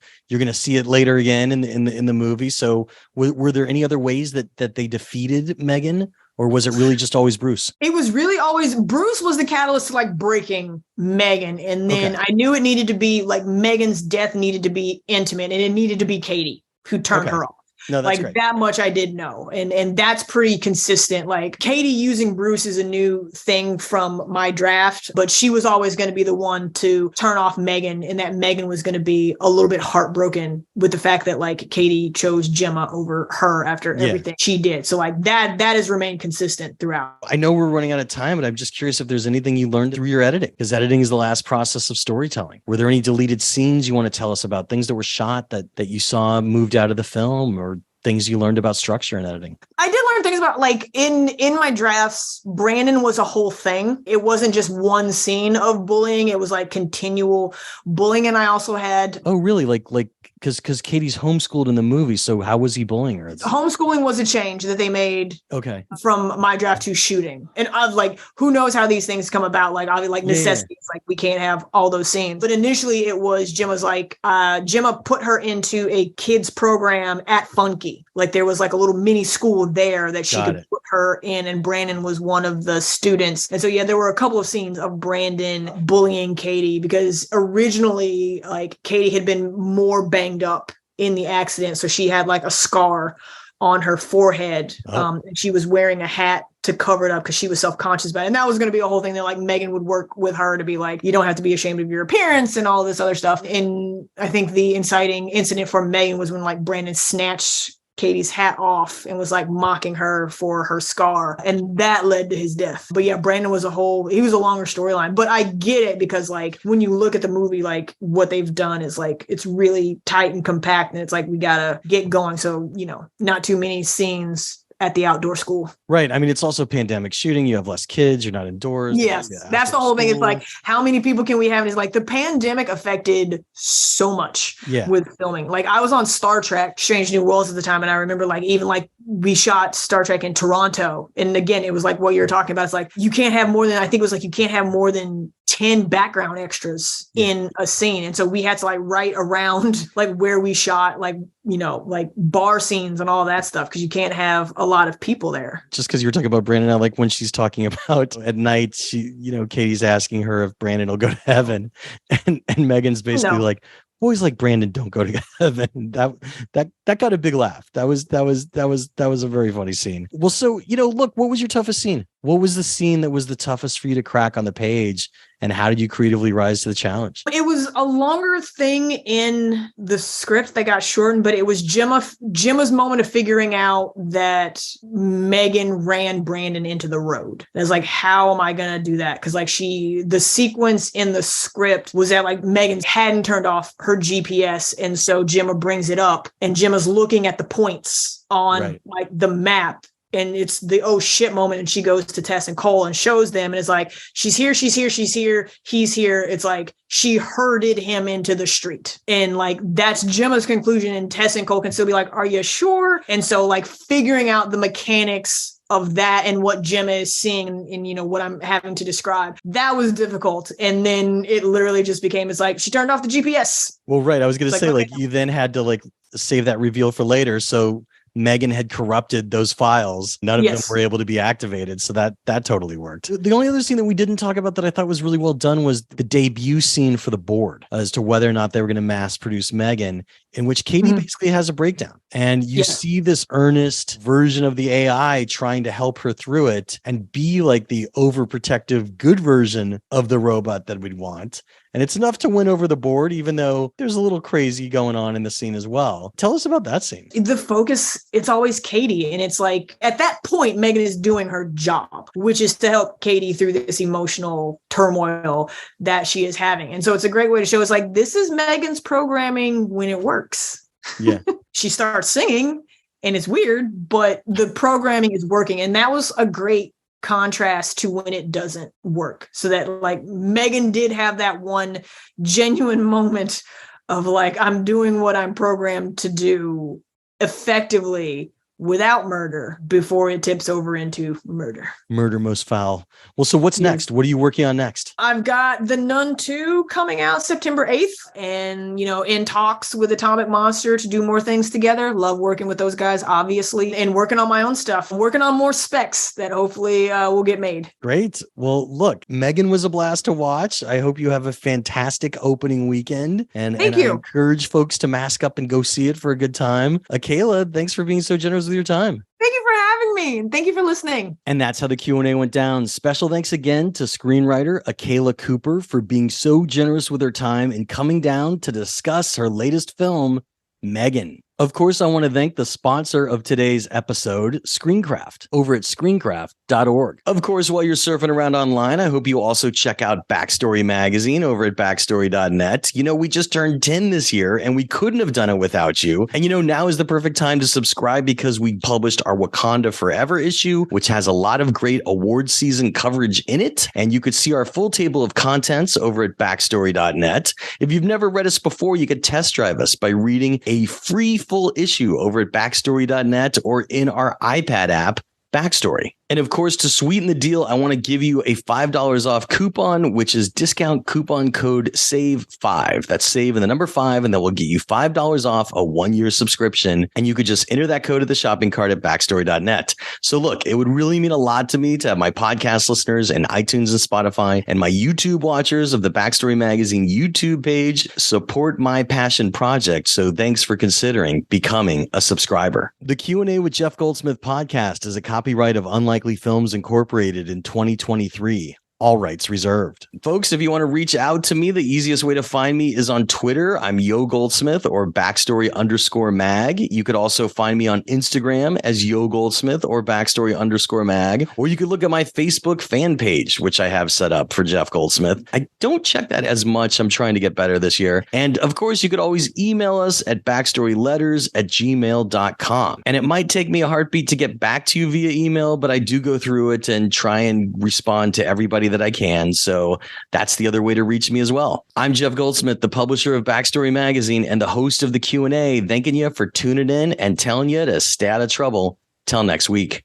[SPEAKER 1] see it later again in the movie. So were there any other ways that they defeated Megan? Or was it really just always Bruce?
[SPEAKER 2] It was really always Bruce was the catalyst to like breaking Megan. And then I knew it needed to be like Megan's death needed to be intimate, and it needed to be Katie who turned her off.
[SPEAKER 1] No, that's
[SPEAKER 2] like
[SPEAKER 1] great.
[SPEAKER 2] That much I did know. And that's pretty consistent. Like Katie using Bruce is a new thing from my draft, but she was always going to be the one to turn off Megan, and that Megan was going to be a little bit heartbroken with the fact that like Katie chose Gemma over her after everything she did. So like that has remained consistent throughout.
[SPEAKER 1] I know we're running out of time, but I'm just curious if there's anything you learned through your editing, because editing is the last process of storytelling. Were there any deleted scenes you want to tell us about, things that were shot that you saw moved out of the film, or things you learned about structure and editing?
[SPEAKER 2] I did learn things about like in my drafts, Brandon was a whole thing. It wasn't just one scene of bullying. It was like continual bullying. And I also had...
[SPEAKER 1] Oh, really? Like because Katie's homeschooled in the movie. So how was he bullying her?
[SPEAKER 2] Homeschooling was a change that they made from my draft to shooting. And I was like, who knows how these things come about? Like, obviously, like necessities, like we can't have all those scenes. But initially it was Gemma's like, Gemma put her into a kids program at Funky. Like there was like a little mini school there that she could put her in. And Brandon was one of the students. And so, yeah, there were a couple of scenes of Brandon bullying Katie because originally like Katie had been more banged up in the accident. So she had like a scar on her forehead. And she was wearing a hat to cover it up because she was self-conscious about it. And that was going to be a whole thing that like Megan would work with her to be like, you don't have to be ashamed of your appearance and all this other stuff. And I think the inciting incident for Megan was when like Brandon snatched Katie's hat off and was like mocking her for her scar. And that led to his death. But yeah, Brandon was he was a longer storyline, but I get it because like when you look at the movie, like what they've done is like, it's really tight and compact and it's like, we gotta get going. So, you know, not too many scenes at the outdoor school.
[SPEAKER 1] Right. I mean, it's also pandemic shooting. You have less kids. You're not indoors.
[SPEAKER 2] Yes. That's the whole thing. It's like, how many people can we have? And it's like the pandemic affected so much with filming. Like I was on Star Trek, Strange New Worlds at the time. And I remember like, even like we shot Star Trek in Toronto. And again, it was like what you're talking about. It's like, you can't have more than, I think it was like, you can't have more than 10 background extras in a scene. And so we had to like write around like where we shot, like, you know, like bar scenes and all that stuff. Cause you can't have a lot of people there.
[SPEAKER 1] Just because you were talking about Brandon, I like when she's talking about at night, she, you know, Katie's asking her if Brandon will go to heaven. And Megan's basically like, boys like Brandon don't go to heaven. That got a big laugh. That was a very funny scene. Well, so, you know, look, what was your toughest scene? What was the scene that was the toughest for you to crack on the page? And how did you creatively rise to the challenge?
[SPEAKER 2] It was a longer thing in the script that got shortened, but it was Gemma's moment of figuring out that Megan ran Brandon into the road. It was like, how am I going to do that? Because like the sequence in the script was that like Megan hadn't turned off her GPS. And so Gemma brings it up and Gemma's looking at the points on like the map. And it's the oh shit moment. And she goes to Tess and Cole and shows them. And it's like, she's here, he's here. It's like she herded him into the street. And like, that's Gemma's conclusion. And Tess and Cole can still be like, are you sure? And so like figuring out the mechanics of that and what Gemma is seeing and what I'm having to describe. That was difficult. And then it literally just became, it's like she turned off the GPS.
[SPEAKER 1] Well, right. I was going to say,
[SPEAKER 2] okay.
[SPEAKER 1] you then had to save that reveal for later. So M3gan had corrupted those files. None of them were able to be activated. So that totally worked. The only other scene that we didn't talk about that I thought was really well done was the debut scene for the board as to whether or not they were going to mass produce M3gan, in which Katie basically has a breakdown. And you see this earnest version of the AI trying to help her through it and be like the overprotective good version of the robot that we'd want. And it's enough to win over the board, even though there's a little crazy going on in the scene as well. Tell us about that scene.
[SPEAKER 2] The focus, it's always Katie. And it's like, at that point, M3gan is doing her job, which is to help Katie through this emotional turmoil that she is having. And so it's a great way to show, it's like, this is M3gan's programming when it works.
[SPEAKER 1] Yeah.
[SPEAKER 2] She starts singing and it's weird, but the programming is working. And that was a great contrast to when it doesn't work. So that M3gan did have that one genuine moment of I'm doing what I'm programmed to do effectively without murder before it tips over into murder.
[SPEAKER 1] Murder most foul. Well, so what's next? What are you working on next?
[SPEAKER 2] I've got The Nun 2 coming out September 8th and, in talks with Atomic Monster to do more things together. Love working with those guys, obviously, and working on my own stuff. I'm working on more specs that hopefully will get made. Great.
[SPEAKER 1] Well, look, M3gan was a blast to watch. I hope you have a fantastic opening weekend.
[SPEAKER 2] Thank you.
[SPEAKER 1] I encourage folks to mask up and go see it for a good time. Akela, thanks for being so generous with your time.
[SPEAKER 2] Thank you for having me. And thank you for listening.
[SPEAKER 1] And that's how the Q&A went down. Special thanks again to screenwriter Akela Cooper for being so generous with her time and coming down to discuss her latest film, M3gan. Of course, I want to thank the sponsor of today's episode, Screencraft, over at screencraft.org. Of course, while you're surfing around online, I hope you also check out Backstory Magazine over at backstory.net. We just turned 10 this year, and we couldn't have done it without you. And now is the perfect time to subscribe because we published our Wakanda Forever issue, which has a lot of great award season coverage in it. And you could see our full table of contents over at backstory.net. If you've never read us before, you could test drive us by reading a free full issue over at backstory.net or in our iPad app, Backstory. And of course, to sweeten the deal, I want to give you a $5 off coupon, which is discount coupon code SAVE5. That's SAVE and the number 5, and that will get you $5 off a 1-year subscription. And you could just enter that code at the shopping cart at backstory.net. So look, it would really mean a lot to me to have my podcast listeners and iTunes and Spotify and my YouTube watchers of the Backstory Magazine YouTube page support my passion project. So thanks for considering becoming a subscriber. The Q&A with Jeff Goldsmith podcast is a copyright of Unlikely Films Incorporated in 2023. All rights reserved. Folks, if you want to reach out to me, the easiest way to find me is on Twitter. I'm Yo Goldsmith or Backstory_mag. You could also find me on Instagram as Yo Goldsmith or Backstory_mag. Or you could look at my Facebook fan page, which I have set up for Jeff Goldsmith. I don't check that as much. I'm trying to get better this year. And of course, you could always email us at backstoryletters@gmail.com. And it might take me a heartbeat to get back to you via email, but I do go through it and try and respond to everybody that I can. So that's the other way to reach me as well. I'm Jeff Goldsmith, the publisher of Backstory Magazine and the host of the Q&A, thanking you for tuning in and telling you to stay out of trouble. Till next week.